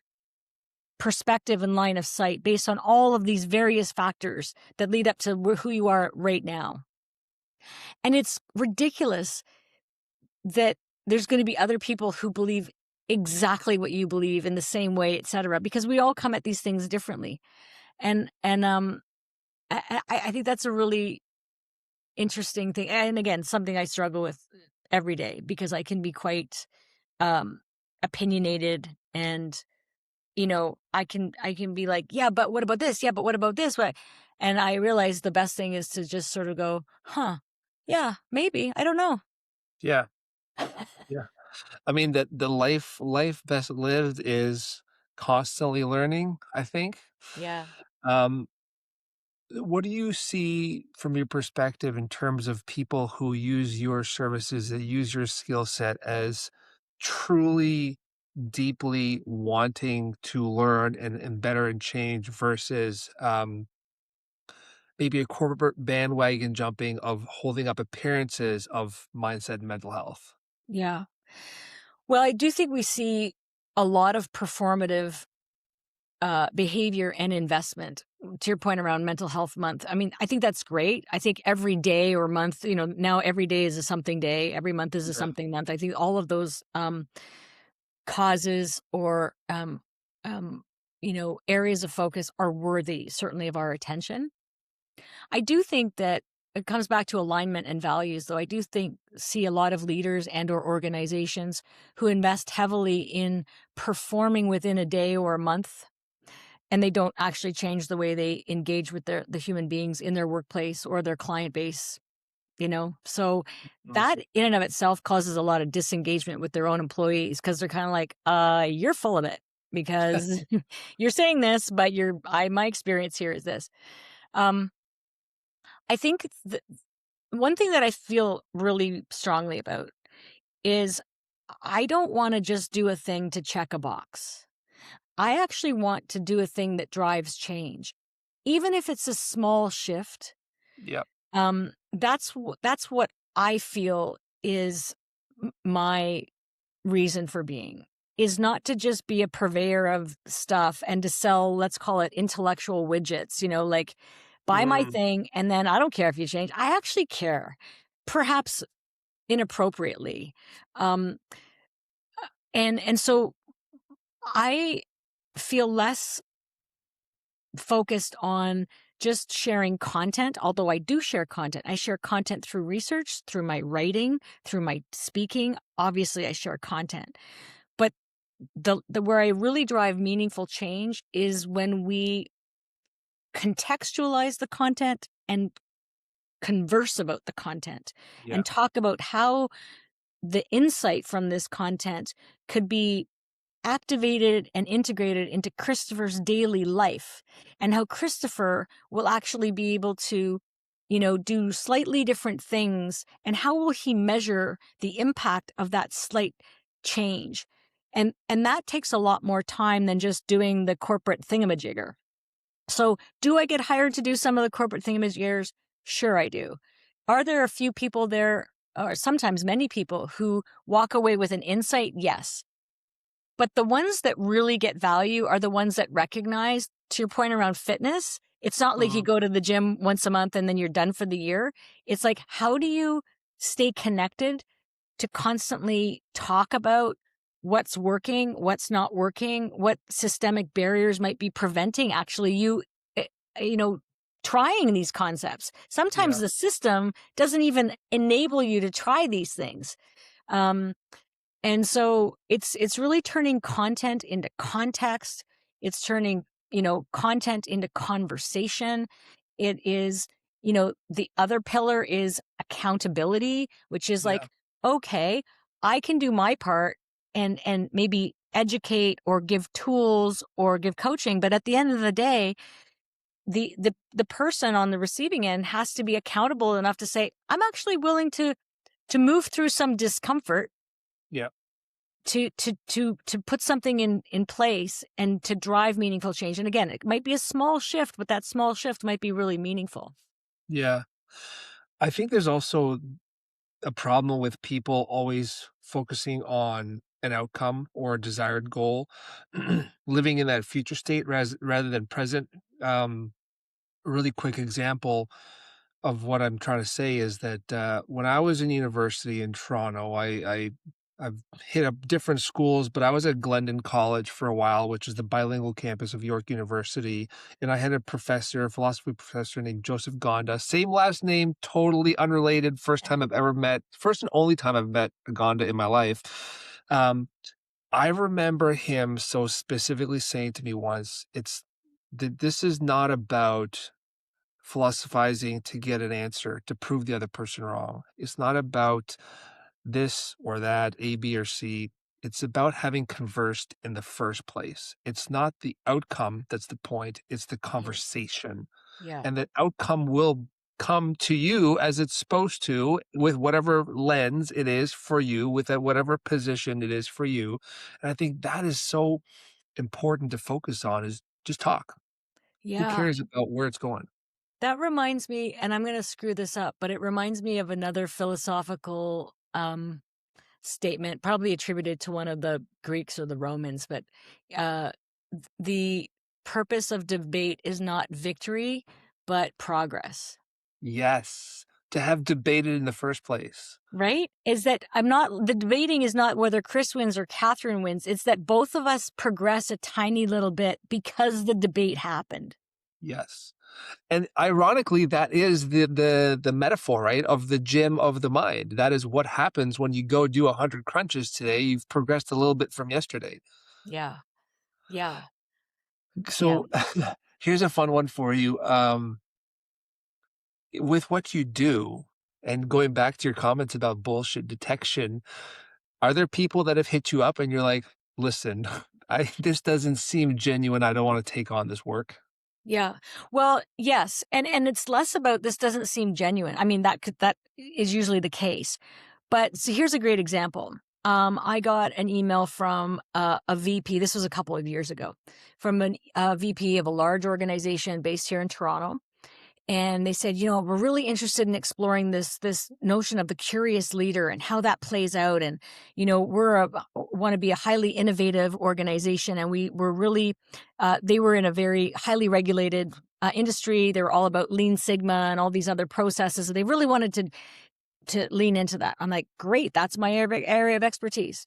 perspective and line of sight based on all of these various factors that lead up to who you are right now. And it's ridiculous that there's going to be other people who believe exactly what you believe in the same way, et cetera, because we all come at these things differently. And I think that's a really interesting thing. And again, something I struggle with every day because I can be quite um opinionated, and I can be like, yeah, but what about this? Yeah, but what about this? What? And I realize the best thing is to just sort of go, huh, yeah, maybe. I don't know. Yeah. Yeah. I mean that the life best lived is constantly learning, I think. Yeah. Um, what do you see from your perspective in terms of people who use your services, that use your skill set as truly deeply wanting to learn and better and change versus maybe a corporate bandwagon jumping of holding up appearances of mindset and mental health? Yeah. Well, I do think we see a lot of performative behavior and investment. To your point around Mental Health Month, I mean, I think that's great. I think every day or month, now every day is a something day, every month is a Yeah. something month. I think all of those causes or areas of focus are worthy, certainly, of our attention. I do think that it comes back to alignment and values, though. I do think see a lot of leaders and or organizations who invest heavily in performing within a day or a month, and they don't actually change the way they engage with the human beings in their workplace or their client base. So Mm. that in and of itself causes a lot of disengagement with their own employees because they're kind of like, you're full of it because you're saying this, but my experience here is this. Um, I think one thing that I feel really strongly about is I don't want to just do a thing to check a box. I actually want to do a thing that drives change. Even if it's a small shift, Yep. that's what I feel is my reason for being, is not to just be a purveyor of stuff and to sell, let's call it intellectual widgets, like buy my Mm, thing and then I don't care if you change. I actually care, perhaps inappropriately. Um, and so I feel less focused on just sharing content, although I do share content. I share content through research, through my writing, through my speaking. Obviously, I share content. But the where I really drive meaningful change is when we contextualize the content and converse about the content yeah. and talk about how the insight from this content could be activated and integrated into Christopher's daily life, and how Christopher will actually be able to, do slightly different things, and how will he measure the impact of that slight change. And that takes a lot more time than just doing the corporate thingamajigger. So, do I get hired to do some of the corporate thingamajiggers? Sure, I do. Are there a few people there, or sometimes many people, who walk away with an insight? Yes. But the ones that really get value are the ones that recognize, to your point around fitness, it's not like you Mhm. go to the gym once a month and then you're done for the year. It's like, how do you stay connected to constantly talk about what's working, what's not working, what systemic barriers might be preventing actually you, eh, you know, trying these concepts. Sometimes Yeah. the system doesn't even enable you to try these things. Um, and so it's really turning content into context. It's turning, content into conversation. It is, the other pillar is accountability, which is Yeah. like, okay, I can do my part and maybe educate or give tools or give coaching, but at the end of the day, the person on the receiving end has to be accountable enough to say, I'm actually willing to move through some discomfort Yeah. to put something in place and to drive meaningful change. And again, it might be a small shift, but that small shift might be really meaningful. Yeah. I think there's also a problem with people always focusing on an outcome or a desired goal, living in that future state rather than present. Um, a really quick example of what I'm trying to say is that when I was in university in Toronto, I've hit up different schools, but I was at Glendon College for a while, which is the bilingual campus of York University, and I had a professor, a philosophy professor named Joseph Gonda, same last name, totally unrelated. First and only time I've met a Gonda in my life. Um, I remember him so specifically saying to me once, "It's that this is not about." Philosophizing to get an answer, to prove the other person wrong. It's not about this or that, A, B, or C. It's about having conversed in the first place. It's not the outcome that's the point, it's the Right. conversation. Yeah. And that outcome will come to you as it's supposed to with whatever lens it is for you, with whatever position it is for you. And I think that is so important to focus on is just talk. Who Yeah. cares about where it's going? That reminds me, and I'm going to screw this up, but it reminds me of another philosophical statement, probably attributed to one of the Greeks or the Romans, but uh, the purpose of debate is not victory, but progress. Yes, to have debated in the first place. Right? Is that the debating is not whether Chris wins or Catherine wins. It's that both of us progress a tiny little bit because the debate happened. Yes. And ironically, that is the metaphor, right, of the gym of the mind. That is what happens when you go do 100 crunches today. You've progressed a little bit from yesterday. Yeah. Yeah. Yeah. So here's a fun one for you. With what you do, and going back to your comments about bullshit detection, are there people that have hit you up and you're like, listen, this doesn't seem genuine. I don't want to take on this work. Yeah. Well, yes. And it's less about this doesn't seem genuine. I mean, that is usually the case. But so here's a great example. I got an email from a VP. This was a couple of years ago, from a VP of a large organization based here in Toronto. And they said, we're really interested in exploring this notion of the curious leader and how that plays out. And, want to be a highly innovative organization. And we're really, they were in a very highly regulated industry. They were all about Lean Sigma and all these other processes. They really wanted to lean into that. I'm like, great, that's my area of expertise.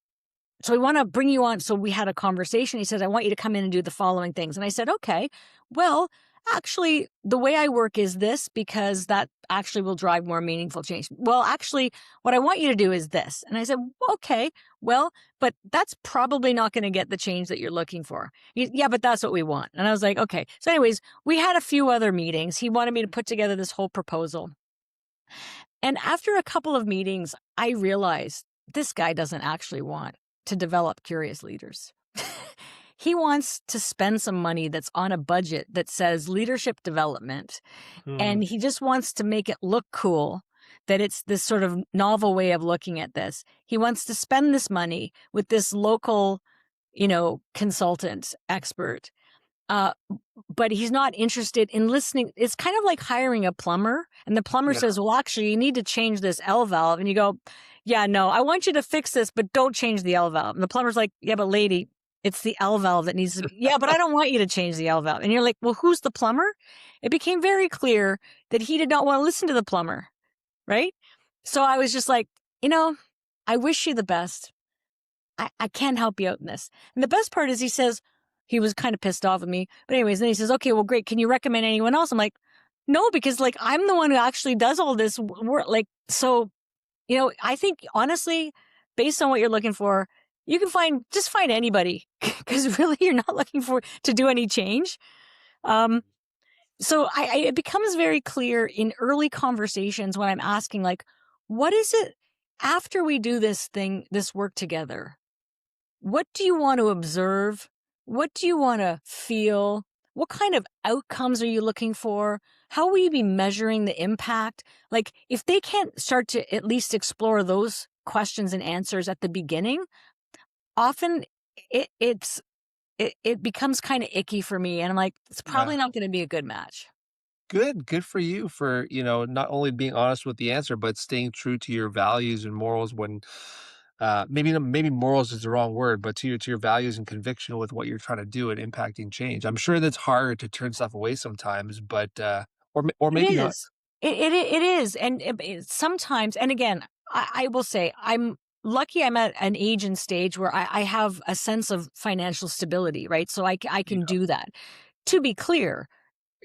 So we want to bring you on. So we had a conversation. He says, I want you to come in and do the following things. And I said, okay, well, actually, the way I work is this, because that actually will drive more meaningful change. Well, actually, what I want you to do is this. And I said, okay, well, but that's probably not going to get the change that you're looking for. Yeah, but that's what we want. And I was like, okay. So anyways, we had a few other meetings. He wanted me to put together this whole proposal. And after a couple of meetings, I realized this guy doesn't actually want to develop curious leaders. He wants to spend some money that's on a budget that says leadership development. Hmm. And he just wants to make it look cool, that it's this sort of novel way of looking at this. He wants to spend this money with this local, consultant expert. But he's not interested in listening. It's kind of like hiring a plumber, and the plumber Yeah. says, well, actually, you need to change this L valve. And you go, yeah, no, I want you to fix this, but don't change the L valve. And the plumber's like, yeah, but lady, it's the L valve that needs to be, yeah, but I don't want you to change the L valve. And you're like, well, who's the plumber? It became very clear that he did not want to listen to the plumber, right? So I was just like, I wish you the best. I can't help you out in this. And the best part is he was kind of pissed off at me. But anyways, then he says, okay, well, great. Can you recommend anyone else? I'm like, no, because I'm the one who actually does all this work. So, I think honestly, based on what you're looking for, you can just find anybody, because really you're not looking to do any change. So it becomes very clear in early conversations when I'm asking, like, what is it after we do this work together? What do you want to observe? What do you want to feel? What kind of outcomes are you looking for? How will you be measuring the impact? Like, if they can't start to at least explore those questions and answers at the beginning, often it becomes kind of icky for me. And I'm like, it's probably Yeah. not going to be a good match. Good for you for, not only being honest with the answer, but staying true to your values and morals when, maybe morals is the wrong word, but to your values and conviction with what you're trying to do and impacting change. I'm sure that's hard to turn stuff away sometimes, but, or It maybe not. is. It is. And sometimes, and again, I will say, I'm lucky I'm at an age and stage where I have a sense of financial stability, right? So I Yeah. can do that. To be clear,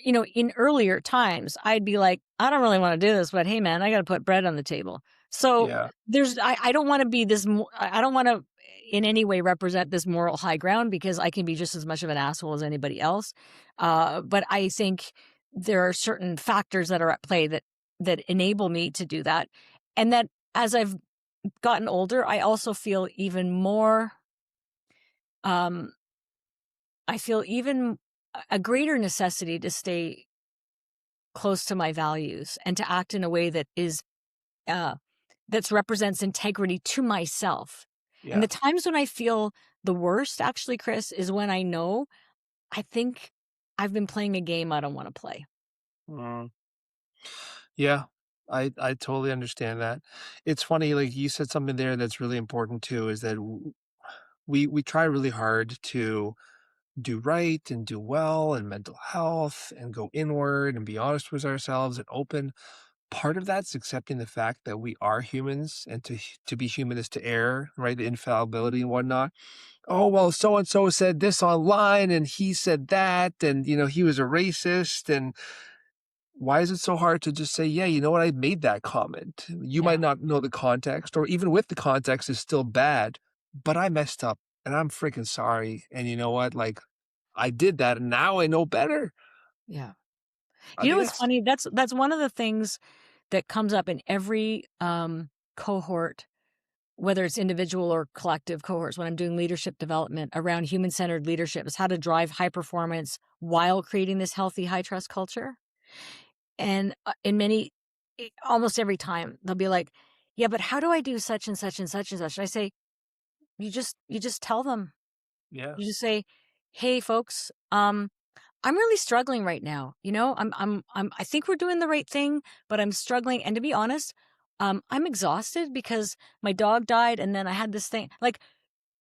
in earlier times, I'd be like, I don't really want to do this, but hey, man, I got to put bread on the table. So Yeah. I don't want to be I don't want to in any way represent this moral high ground, because I can be just as much of an asshole as anybody else. But I think there are certain factors that are at play that enable me to do that. And that as I've gotten older, I also feel even more, um, I feel even a greater necessity to stay close to my values and to act in a way that is uh that represents integrity to myself. And Yeah. the times when I feel the worst, actually, Chris, is when I think I've been playing a game I don't want to play. Mm. Yeah. I totally understand that. It's funny, like you said something there that's really important too, is that we try really hard to do right and do well and mental health and go inward and be honest with ourselves and open. Part of that's accepting the fact that we are humans, and to be human is to err, right? The infallibility and whatnot. Oh, well, so and so said this online and he said that, and he was a racist. And why is it so hard to just say, yeah, you know what, I made that comment. You might Yeah. not know the context, or even with the context is still bad, but I messed up and I'm freaking sorry. And you know what? Like, I did that and now I know better. Yeah. I You know think what's that's funny? That's one of the things that comes up in every cohort, whether it's individual or collective cohorts, when I'm doing leadership development around human-centered leadership, is how to drive high performance while creating this healthy, high trust culture. And almost every time they'll be like, yeah, but how do I do such and such and such and such? And I say, you just tell them. Yeah. You just say, "Hey, folks, I'm really struggling right now. I think we're doing the right thing, but I'm struggling. And to be honest, I'm exhausted because my dog died, and then I had this thing like,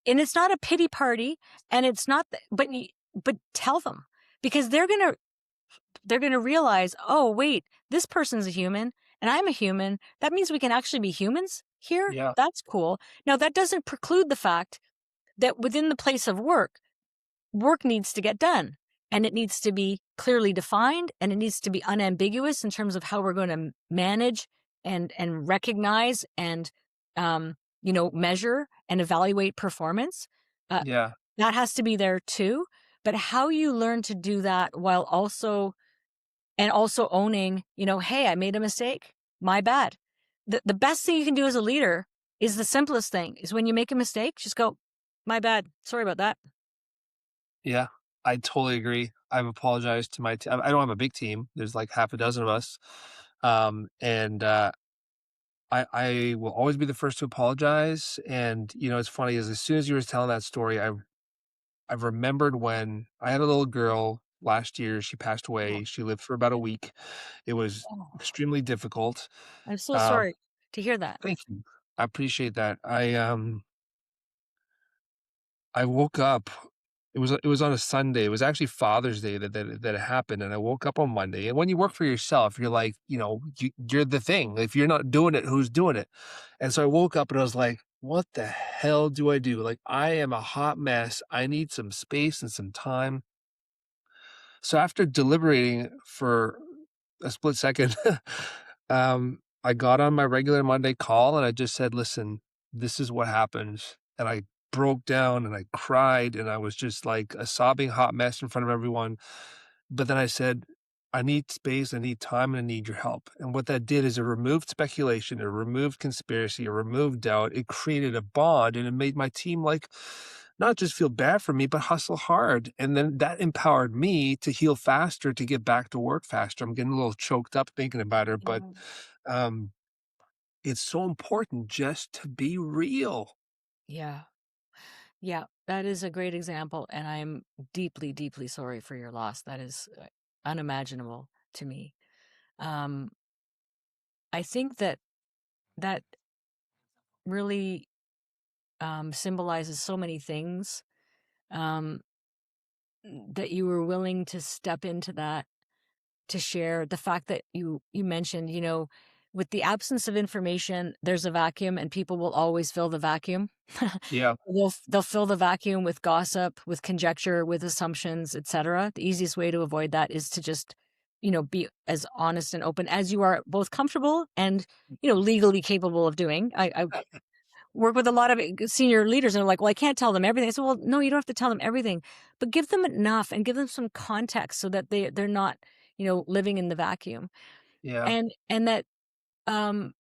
and it's not a pity party, and it's not, but tell them because they're gonna realize, oh wait, this person's a human, and I'm a human. That means we can actually be humans here. Yeah. That's cool. Now that doesn't preclude the fact that within the place of work needs to get done and it needs to be clearly defined and it needs to be unambiguous in terms of how we're going to manage and recognize and measure and evaluate performance. uh, Yeah. that has to be there too, but how you learn to do that while also owning, hey, I made a mistake, my bad. The best thing you can do as a leader is the simplest thing is when you make a mistake, just go, my bad, sorry about that. Yeah. I totally agree. I've apologized to my team. I don't have a big team. There's like half a dozen of us. And I will always be the first to apologize. And it's funny is as soon as you were telling that story, I've remembered when I had a little girl last year. She passed Oh, away. She lived for about a week. It was oh. extremely difficult. I'm so Um, sorry to hear that. Thank you. I appreciate that. I woke up. It was on a Sunday. It was actually Father's Day that it happened, and I woke up on Monday. And when you work for yourself, you're like, you're the thing. If you're not doing it, who's doing it? And so I woke up and I was like, what the hell do I do? Like, I am a hot mess. I need some space and some time. So after deliberating for a split second, I got on my regular Monday call and I just said, "Listen, this is what happened." And I broke down and I cried and I was just like a sobbing hot mess in front of everyone. But then I said, "I need space, I need time, and I need your help." And what that did is it removed speculation, it removed conspiracy, it removed doubt, it created a bond, and it made my team like not just feel bad for me, but hustle hard. And then that empowered me to heal faster, to get back to work faster. I'm getting a little choked up thinking about it, but Mm. um, it's so important just to be real. Yeah. Yeah. That is a great example. And I'm deeply, deeply sorry for your loss. That is unimaginable to me. Um, I think that really symbolizes so many things, um, that you were willing to step into that to share the fact that you mentioned, with the absence of information, there's a vacuum and people will always fill the vacuum. Yeah, They'll fill the vacuum with gossip, with conjecture, with assumptions, etc. The easiest way to avoid that is to just, be as honest and open as you are both comfortable and, legally capable of doing. I work with a lot of senior leaders and they're like, well, I can't tell them everything. I said, well, no, you don't have to tell them everything, but give them enough and give them some context so that they're not, living in the vacuum. yeah, And that um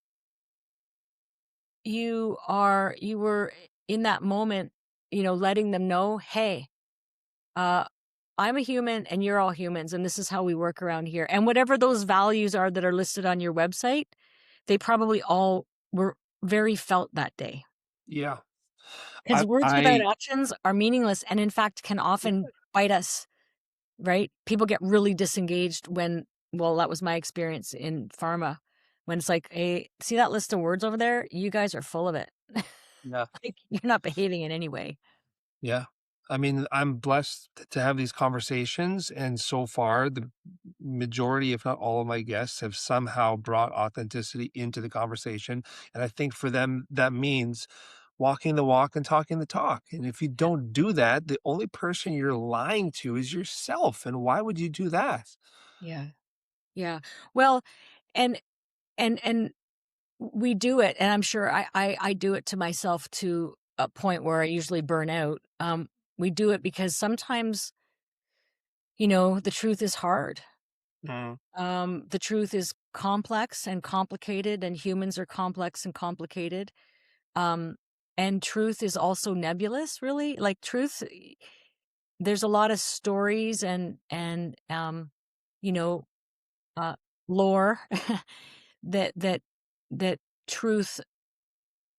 you were in that moment, letting them know, hey, uh I'm a human and you're all humans and this is how we work around here. And whatever those values are that are listed on your website, they probably all were very felt that day. yeah. Because words without I actions are meaningless and in fact can often bite us, right? People get really disengaged when, well, that was my experience in pharma. When it's like, hey, see that list of words over there? You guys are full of it. yeah. Like, you're not behaving in any way. Yeah. I mean, I'm blessed to have these conversations, and so far, the majority, if not all of my guests have somehow brought authenticity into the conversation, and I think for them, that means walking the walk and talking the talk, and if you don't do that, the only person you're lying to is yourself, and why would you do that? Yeah. Yeah. Well, and and we do it, and I'm sure I do it to myself to a point where I usually burn out. We do it because sometimes, the truth is hard. Mm, The truth is complex and complicated, and humans are complex and complicated. Um, and truth is also nebulous, really. Like truth, there's a lot of stories and you know, uh, lore that that truth,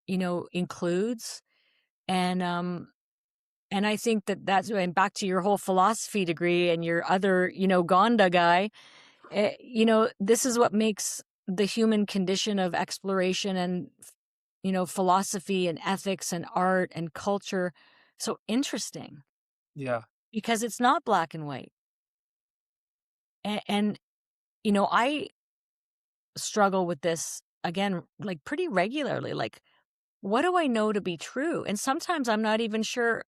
includes. And I think that's, and back to your whole philosophy degree and your other, Gonda guy, this is what makes the human condition of exploration and, philosophy and ethics and art and culture so interesting, Yeah. because it's not black and white. And I struggle with this again, like pretty regularly. Like, what do I know to be true? And sometimes I'm not even sure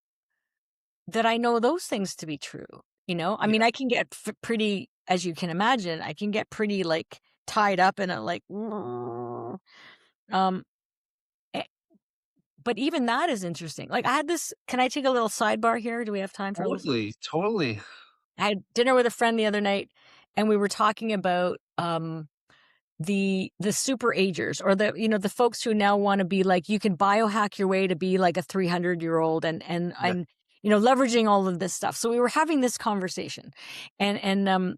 that I know those things to be true. I Yeah. mean, I can get pretty, as you can imagine, I can get pretty like tied up in a like, um, eh, but even that is interesting. Like, I had this, can I take a little sidebar here? Do we have time for a little? Totally. Totally. I had dinner with a friend the other night, and we were talking about, the super agers, or the folks who now want to be like, you can biohack your way to be like a 300-year-old, Yeah. and leveraging all of this stuff. So we were having this conversation, and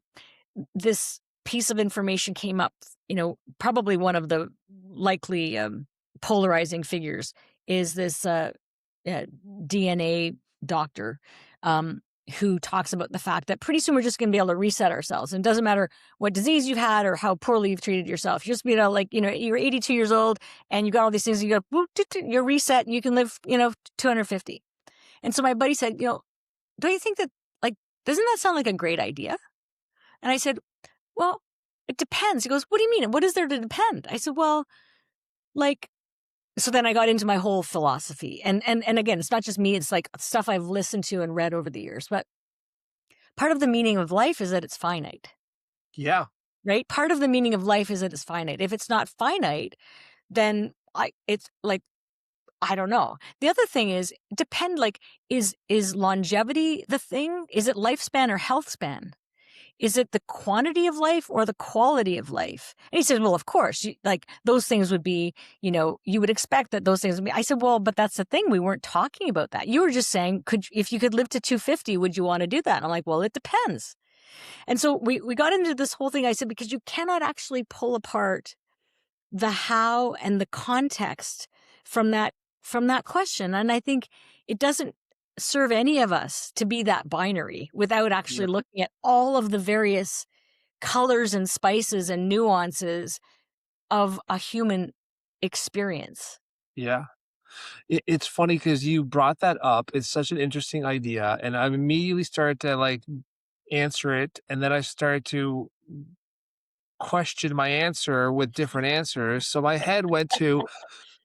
this piece of information came up. Probably one of the likely polarizing figures is this uh, DNA doctor, um, who talks about the fact that pretty soon we're just going to be able to reset ourselves. And it doesn't matter what disease you've had or how poorly you've treated yourself. You just be able to, like, you're 82 years old and you got all these things. You go, boop, you're reset and you can live, 250. And so my buddy said, don't you think that, like, doesn't that sound like a great idea? And I said, well, it depends. He goes, what do you mean? What is there to depend? I said, well, like, so then I got into my whole philosophy. And again, it's not just me, it's like stuff I've listened to and read over the years. But part of the meaning of life is that it's finite, Yeah. right? Part of the meaning of life is that it's finite. If it's not finite, then it's like, I don't know. The other thing is, like, is longevity the thing? Is it lifespan or health span? Is it the quantity of life or the quality of life? And he said, well, of course, like those things would be, you would expect that those things would be. I said, well, but that's the thing. We weren't talking about that. You were just saying, if you could live to 250, would you want to do that? And I'm like, well, it depends. And so we got into this whole thing. I said, because you cannot actually pull apart the how and the context from that question. And I think it doesn't serve any of us to be that binary without Yeah. actually looking at all of the various colors and spices and nuances of a human experience. Yeah. It's funny because you brought that up. It's such an interesting idea. And I immediately started to like answer it. And then I started to question my answer with different answers. So my head went to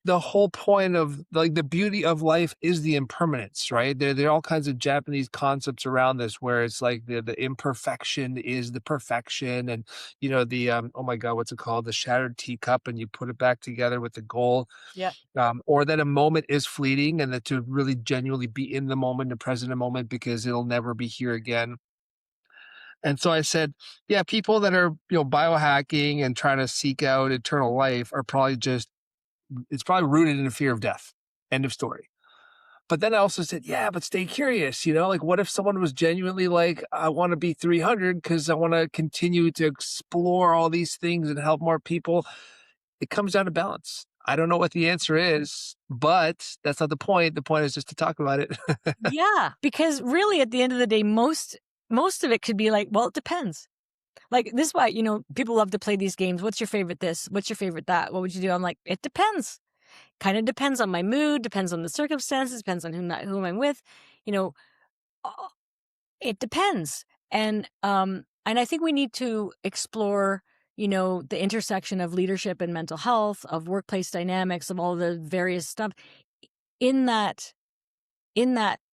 the whole point of like the beauty of life is the impermanence, right? There are all kinds of Japanese concepts around this where it's like the imperfection is the perfection, and the oh my god, what's it called? The shattered teacup, and you put it back together with the goal. Yeah. Or that a moment is fleeting and that to really genuinely be in the moment, the present moment, because it'll never be here again. And so I said, yeah, people that are, biohacking and trying to seek out eternal life are probably just, it's probably rooted in a fear of death. End of story. But then I also said, yeah, but stay curious, like what if someone was genuinely like, I want to be 300 because I want to continue to explore all these things and help more people. It comes down to balance. I don't know what the answer is, but that's not the point. The point is just to talk about it. Yeah, because really at the end of the day, most of it could be like, well, it depends. Like, this is why, people love to play these games. What's your favorite this? What's your favorite that? What would you do? I'm like, it depends. Kind of depends on my mood, depends on the circumstances, depends on whom I'm with. You know, uh, it depends. And I think we need to explore, the intersection of leadership and mental health, of workplace dynamics, of all the various stuff in that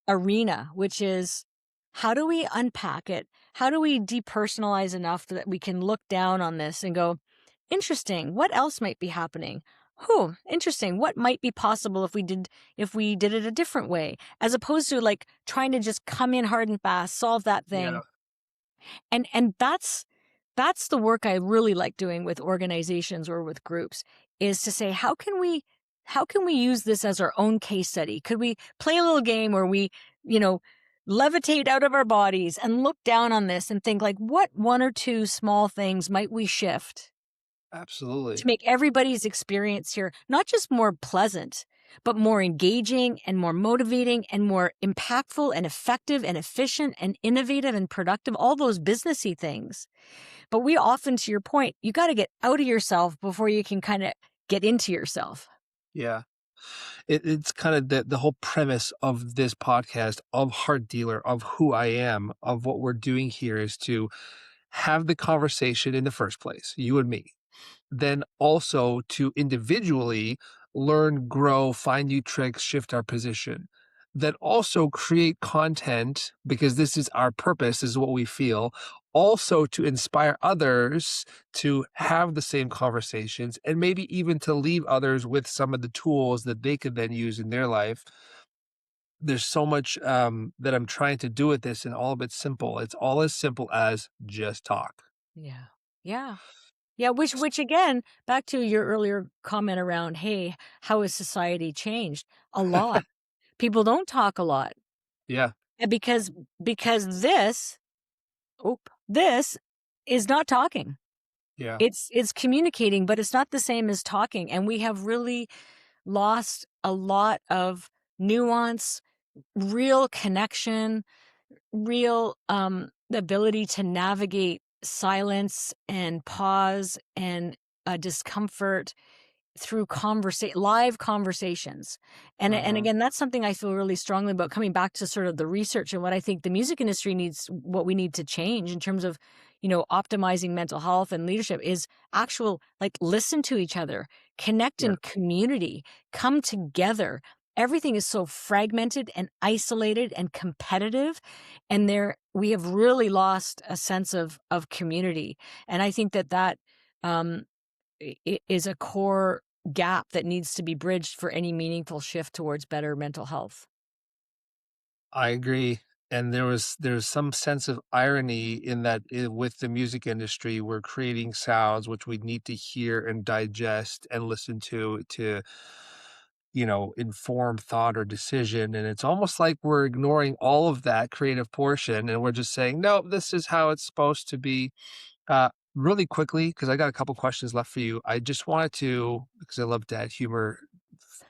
arena, which is, how do we unpack it? How do we depersonalize enough that we can look down on this and go, interesting, what else might be happening? Interesting. What might be possible if we did it a different way, as opposed to like trying to just come in hard and fast, solve that Yeah. thing. And that's the work I really like doing with organizations or with groups, is to say, how can we use this as our own case study? Could we play a little game where we, you know, levitate out of our bodies and look down on this and think, like, what one or two small things might we shift to Absolutely. make everybody's experience here not just more pleasant, but more engaging and more motivating and more impactful and effective and efficient and innovative and productive, all those businessy things. But we often, to your point, you got to get out of yourself before you can kind of get into yourself. Yeah. It's kind of the whole premise of this podcast, of Heart Dealer, of who I am, of what we're doing here is to have the conversation in the first place, you and me. Then also to individually learn, grow, find new tricks, shift our position. Then also create content because this is our purpose, this is what we feel. Also to inspire others to have the same conversations and maybe even to leave others with some of the tools that they could then use in their life. There's so much that I'm trying to do with this, and all of it's simple. It's all as simple as just talk. Yeah. Yeah. Yeah, which again, back to your earlier comment around, hey, how has society changed? A lot. People don't talk a lot. Yeah, And because this is not talking. yeah. It's communicating, but it's not the same as talking. And we have really lost a lot of nuance, real connection, real the ability to navigate silence and pause and discomfort through live conversations. And Mhm. again, that's something I feel really strongly about, coming back to sort of the research and what I think the music industry needs, what we need to change in terms of, optimizing mental health and leadership is actual, like, listen to each other, connect Yeah. in community, come together. Everything is so fragmented and isolated and competitive, and we have really lost a sense of community. And I think that um is a core gap that needs to be bridged for any meaningful shift towards better mental health. I agree. And there's some sense of irony in that with the music industry, we're creating sounds which we need to hear and digest and listen to, inform thought or decision. And it's almost like we're ignoring all of that creative portion and we're just saying, no, this is how it's supposed to be. Really quickly, because I got a couple questions left for you. I just wanted to, because I love dad humor,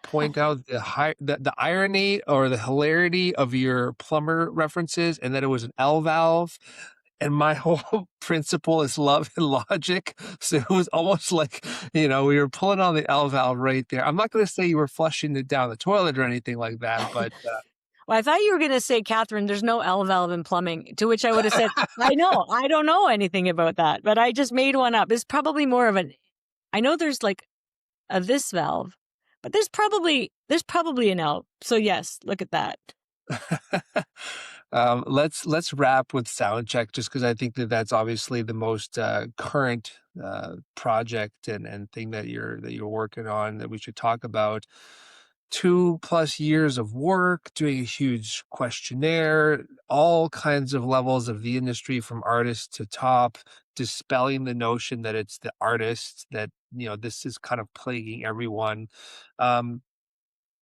point out the irony or the hilarity of your plumber references, and that it was an L valve. And my whole principle is love and logic. So it was almost like, we were pulling on the L valve right there. I'm not going to say you were flushing it down the toilet or anything like that, but Well, I thought you were going to say, Catherine, there's no L valve in plumbing, to which I would have said, I know, I don't know anything about that, but I just made one up. It's probably more of I know there's like a this valve, but there's probably an L. So yes, look at that. let's wrap with Soundcheck just because I think that that's obviously the most current project and thing that you're working on that we should talk about. 2+ years of work, doing a huge questionnaire, all kinds of levels of the industry from artist to top, dispelling the notion that it's the artist that this is kind of plaguing everyone. Um,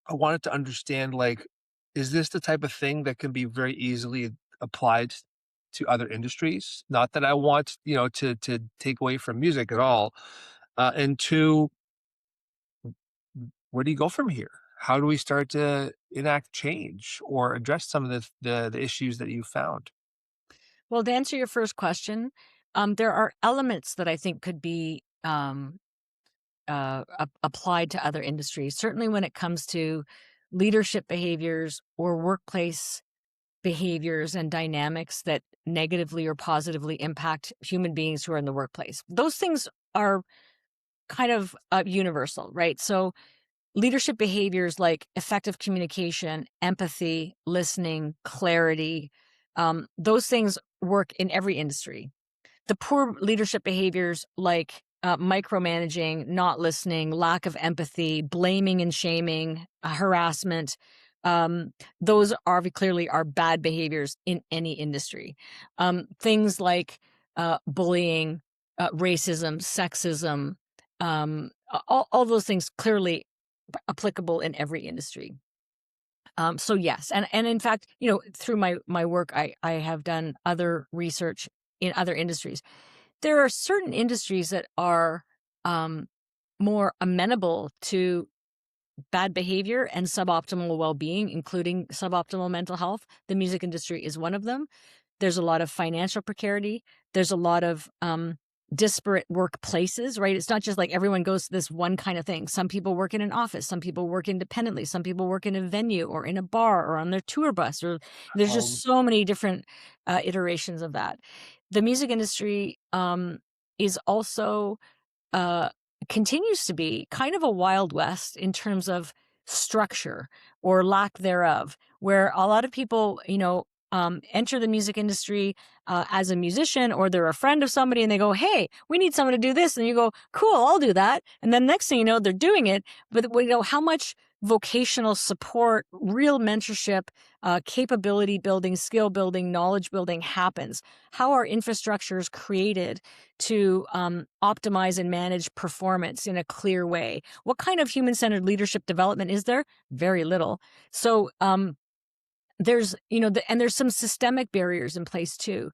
I wanted to understand, like, is this the type of thing that can be very easily applied to other industries? Not that I want, to take away from music at all. And two, where do you go from here? How do we start to enact change or address some of the issues that you found? Well, to answer your first question, there are elements that I think could be applied to other industries. Certainly when it comes to leadership behaviors or workplace behaviors and dynamics that negatively or positively impact human beings who are in the workplace. Those things are kind of universal, right? So leadership behaviors like effective communication, empathy, listening, clarity, those things work in every industry. The poor leadership behaviors like micromanaging, not listening, lack of empathy, blaming and shaming, harassment, those are clearly are bad behaviors in any industry. Things like bullying, racism, sexism, all those things clearly applicable in every industry. So yes, and in fact, through my work, I have done other research in other industries. There are certain industries that are more amenable to bad behavior and suboptimal well-being, including suboptimal mental health. The music industry is one of them. There's a lot of financial precarity. There's a lot of disparate workplaces, right? It's not just like everyone goes to this one kind of thing. Some people work in an office, some people work independently, some people work in a venue or in a bar or on their tour bus, or there's Um, just so many different iterations of that. The music industry is also uh, continues to be kind of a wild west in terms of structure or lack thereof, where a lot of people, enter the music industry as a musician, or they're a friend of somebody and they go, "Hey, we need someone to do this." And you go, "Cool, I'll do that." And then next thing you know, they're doing it. But how much vocational support, real mentorship, capability building, skill building, knowledge building happens? How are infrastructures created to optimize and manage performance in a clear way? What kind of human-centered leadership development is there? Very little. So there's, and there's some systemic barriers in place too.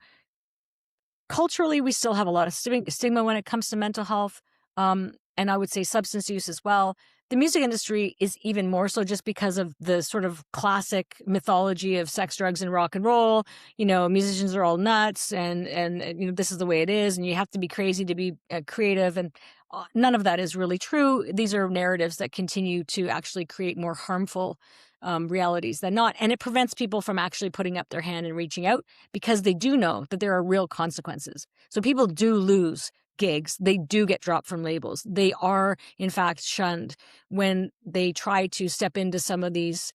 Culturally, we still have a lot of stigma when it comes to mental health, and I would say substance use as well. The music industry is even more so, just because of the sort of classic mythology of sex, drugs, and rock and roll. Musicians are all nuts, and this is the way it is, and you have to be crazy to be creative, and none of that is really true. These are narratives that continue to actually create more harmful realities than not, and it prevents people from actually putting up their hand and reaching out, because they do know that there are real consequences. So people do lose gigs. They do get dropped from labels. They are, in fact, shunned when they try to step into some of these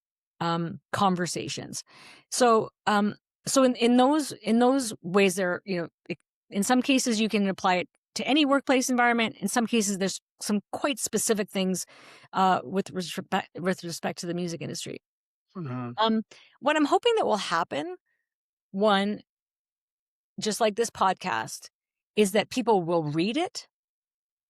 conversations. So, in those ways, there, in some cases you can apply it to any workplace environment. In some cases, there's some quite specific things with respect to the music industry. mhm, What I'm hoping that will happen, one, just like this podcast, is that people will read it.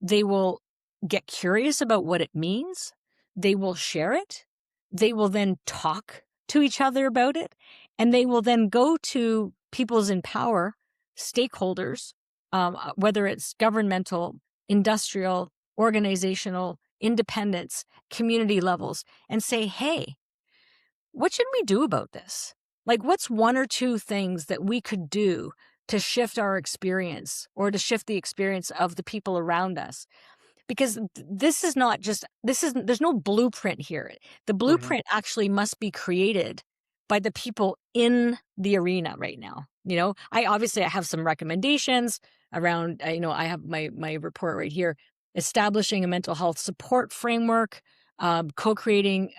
They will get curious about what it means. They will share it. They will then talk to each other about it. And they will then go to people's in power, stakeholders, whether it's governmental, industrial, organizational, independents, community levels, and say, "Hey, what should we do about this? Like, what's one or two things that we could do to shift our experience, or to shift the experience of the people around us?" Because this is not just, there's no blueprint here. The mhm. blueprint actually must be created by the people in the arena right now. I have some recommendations around, I have my report right here: establishing a mental health support framework, co-creating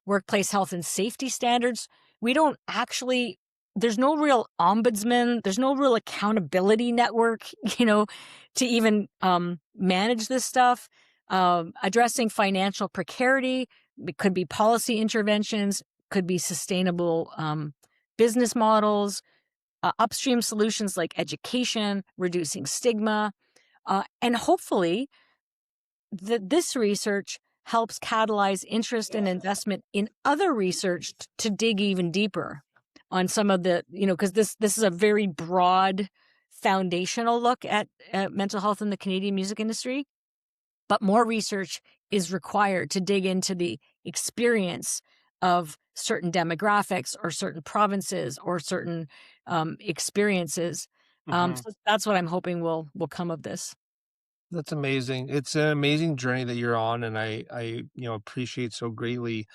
workplace health and safety standards. We don't actually, there's no real ombudsman, there's no real accountability network, to even manage this stuff. Addressing financial precarity, it could be policy interventions, could be sustainable business models, upstream solutions like education, reducing stigma, and hopefully this research helps catalyze interest and investment in other research to dig even deeper on some of the, because this is a very broad foundational look at mental health in the Canadian music industry. But more research is required to dig into the experience of certain demographics or certain provinces or certain experiences. Mhm. So that's what I'm hoping will come of this. That's amazing. It's an amazing journey that you're on, and I appreciate so greatly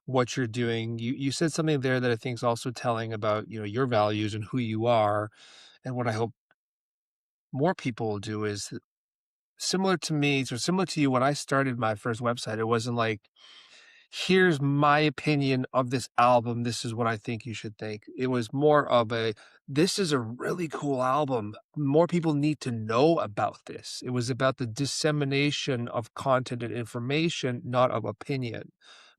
what you're doing. You said something there that I think is also telling about, your values and who you are. And what I hope more people will do is similar to me, so similar to you. When I started my first website, it wasn't like, here's my opinion of this album. This is what I think you should think. It was more of a, this is a really cool album. More people need to know about this. It was about the dissemination of content and information, not of opinion.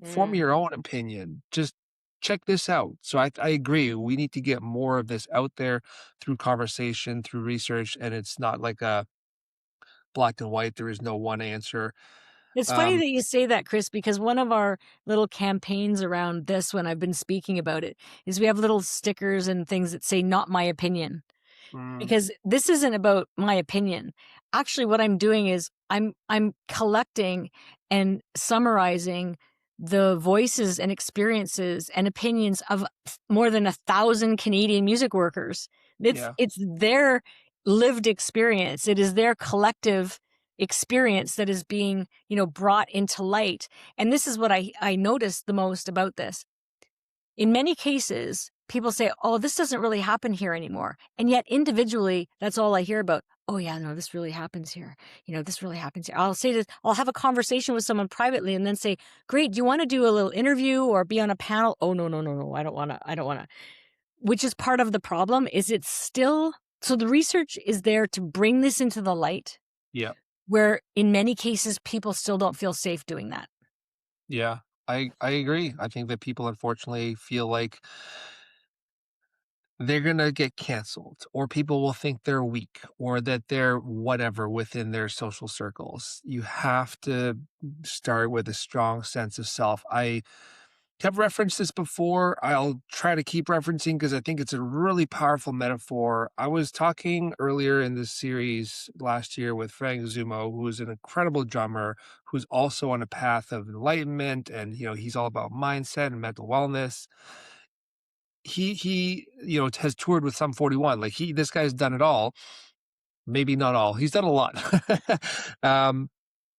Form Mm. your own opinion. Just check this out. So I agree. We need to get more of this out there through conversation, through research, and it's not like a black and white. There is no one answer. It's funny Um, that you say that, Chris, because one of our little campaigns around this, when I've been speaking about it, is we have little stickers and things that say "not my opinion." mm, Because this isn't about my opinion. Actually, what I'm doing is I'm collecting and summarizing the voices and experiences and opinions of more than 1,000 Canadian music workers. Yeah. It's their lived experience. It is their collective experience that is being, brought into light. And this is what I noticed the most about this. In many cases, people say, "Oh, this doesn't really happen here anymore." And yet individually, that's all I hear about. "Oh yeah, no, this really happens here. This really happens here." I'll have a conversation with someone privately and then say, "Great, do you want to do a little interview or be on a panel?" "Oh, no, no, no, no. I don't want to. I don't want to." Which is part of the problem is it's still so the research is there to bring this into the light Yeah. where in many cases people still don't feel safe doing that. Yeah. I agree. I think that people unfortunately feel like they're gonna get canceled, or people will think they're weak, or that they're whatever within their social circles. You have to start with a strong sense of self. I have referenced this before. I'll try to keep referencing because I think it's a really powerful metaphor. I was talking earlier in this series last year with Frank Zumo, who is an incredible drummer, who's also on a path of enlightenment, and he's all about mindset and mental wellness. He has toured with Sum 41. Like this guy's done it all. Maybe not all. He's done a lot. um,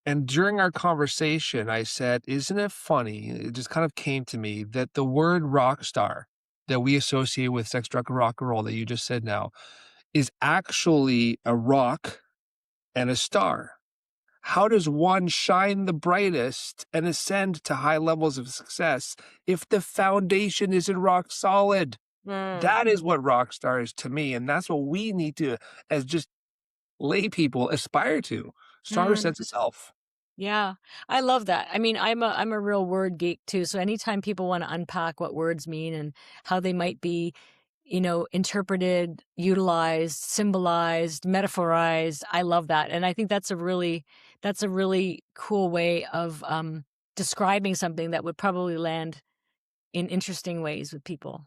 and during our conversation, I said, "Isn't it funny?" It just kind of came to me that the word rock star that we associate with sex, drug, and rock and roll that you just said now is actually a rock and a star. How does one shine the brightest and ascend to high levels of success if the foundation isn't rock solid? Mm, That is what rock star is to me, and that's what we need to, as just lay people, aspire to. Stronger mm. sense of self. Yeah, I love that. I mean, I'm a real word geek too. So anytime people want to unpack what words mean and how they might be, interpreted, utilized, symbolized, metaphorized, I love that. And I think that's a really cool way of describing something that would probably land in interesting ways with people.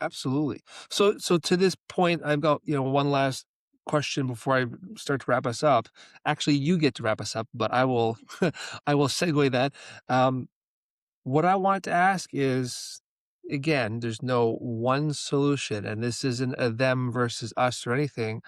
Absolutely. So to this point, I've got, one last question before I start to wrap us up. Actually, you get to wrap us up, but I will I will segue that. Um, what I want to ask is, again, there's no one solution, and this isn't a them versus us or anything.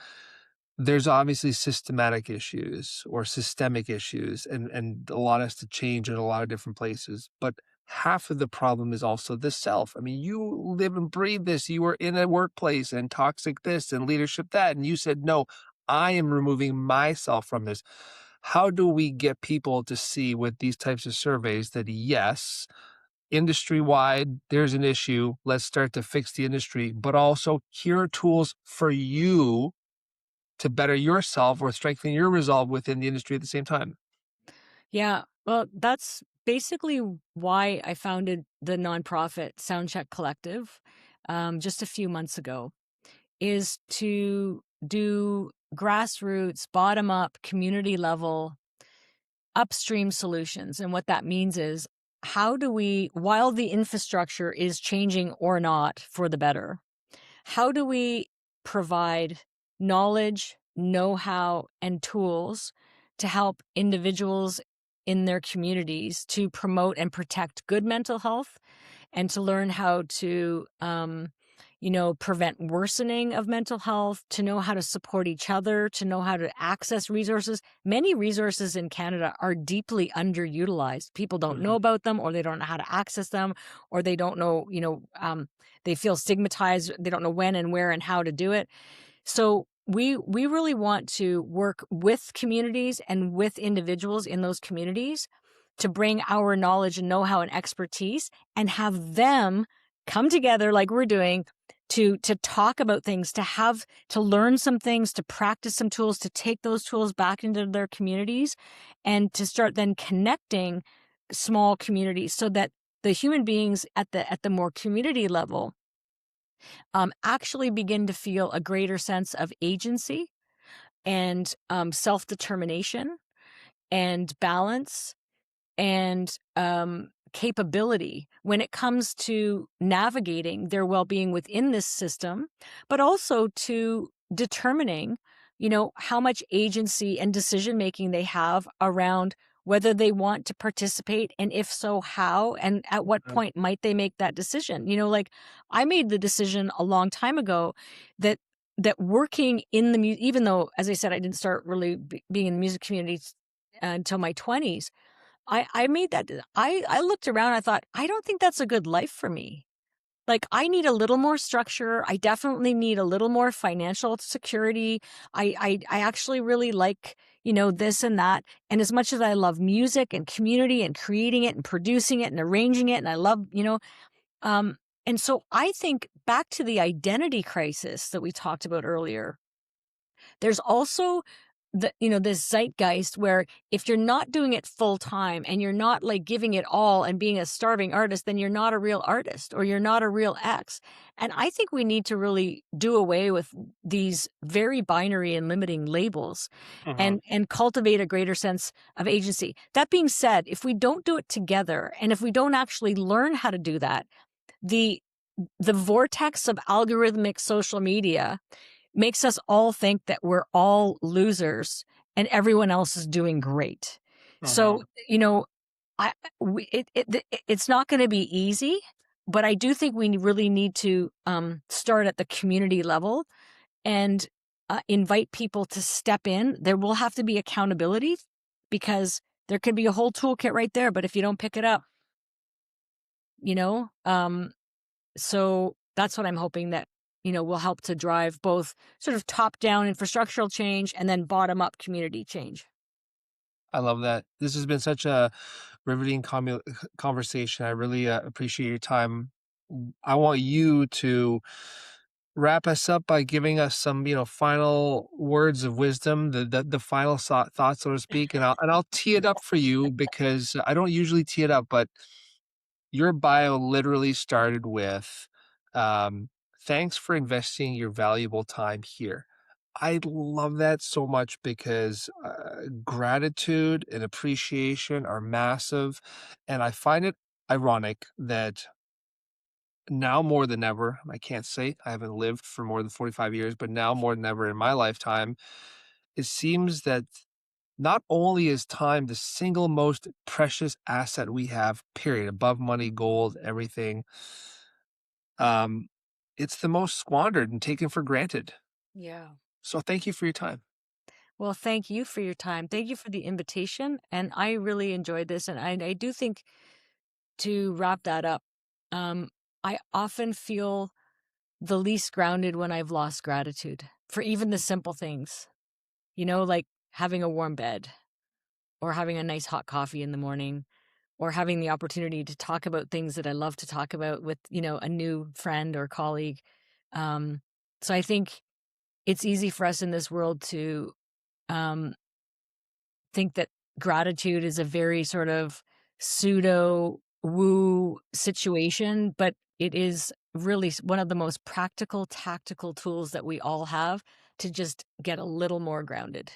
There's obviously systematic issues or systemic issues, and a lot has to change in a lot of different places. But half of the problem is also the self. I mean, you live and breathe this. You were in a workplace and toxic this and leadership that, and you said, "No, I am removing myself from this." How do we get people to see with these types of surveys that yes, industry wide, there's an issue. Let's start to fix the industry, but also here are tools for you to better yourself or strengthen your resolve within the industry at the same time. Yeah, well, that's basically why I founded the nonprofit Soundcheck Collective just a few months ago, is to do grassroots, bottom up, community level, upstream solutions. And what that means is how do we, while the infrastructure is changing or not for the better, how do we provide knowledge, know how, and tools to help individuals in their communities to promote and protect good mental health and to learn how to, prevent worsening of mental health, to know how to support each other, to know how to access resources. Many resources in Canada are deeply underutilized. People don't know Mhm. about them, or they don't know how to access them, or they don't know, they feel stigmatized. They don't know when and where and how to do it. So we really want to work with communities and with individuals in those communities to bring our knowledge and know-how and expertise and have them come together like we're doing to talk about things, to learn some things, to practice some tools, to take those tools back into their communities and to start then connecting small communities so that the human beings at the more community level actually begin to feel a greater sense of agency and self-determination and balance and capability when it comes to navigating their well-being within this system, but also to determining, how much agency and decision making they have around whether they want to participate, and if so, how, and at what Uh, point might they make that decision. Like I made the decision a long time ago that working in the music, even though, as I said, I didn't start really being in the music community until my 20s. I made that. I looked around. I thought, I don't think that's a good life for me. Like, I need a little more structure. I definitely need a little more financial security. I actually really like, this and that. And as much as I love music and community and creating it and producing it and arranging it, and I love, um, and so I think back to the identity crisis that we talked about earlier, there's also this zeitgeist where if you're not doing it full time and you're not like giving it all and being a starving artist, then you're not a real artist or you're not a real X. And I think we need to really do away with these very binary and limiting labels mhm. and cultivate a greater sense of agency. That being said, if we don't do it together and if we don't actually learn how to do that, the the vortex of algorithmic social media makes us all think that we're all losers and everyone else is doing great. So, Mhm. I it's not going to be easy, but I do think we really need to start at the community level and invite people to step in. There will have to be accountability because there can be a whole toolkit right there, but if you don't pick it up, you know, um, so that's what I'm hoping that, will help to drive both sort of top down infrastructural change and then bottom up community change. I love that. This has been such a riveting conversation. I really appreciate your time. I want you to wrap us up by giving us some, final words of wisdom, the final thoughts, so to speak, and I'll tee it up for you because I don't usually tee it up, but your bio literally started with, "Thanks for investing your valuable time here." I love that so much because, gratitude and appreciation are massive, and I find it ironic that now more than ever, I can't say I haven't lived for more than 45 years, but now more than ever in my lifetime, it seems that not only is time the single most precious asset we have, period, above money, gold, everything, um, it's the most squandered and taken for granted. Yeah. So thank you for your time. Well, thank you for your time. Thank you for the invitation. And I really enjoyed this. And I do think to wrap that up, um, I often feel the least grounded when I've lost gratitude for even the simple things, like having a warm bed or having a nice hot coffee in the morning or having the opportunity to talk about things that I love to talk about with, a new friend or colleague. Um, so I think it's easy for us in this world to um, think that gratitude is a very sort of pseudo woo situation, but it is really one of the most practical, tactical tools that we all have to just get a little more grounded.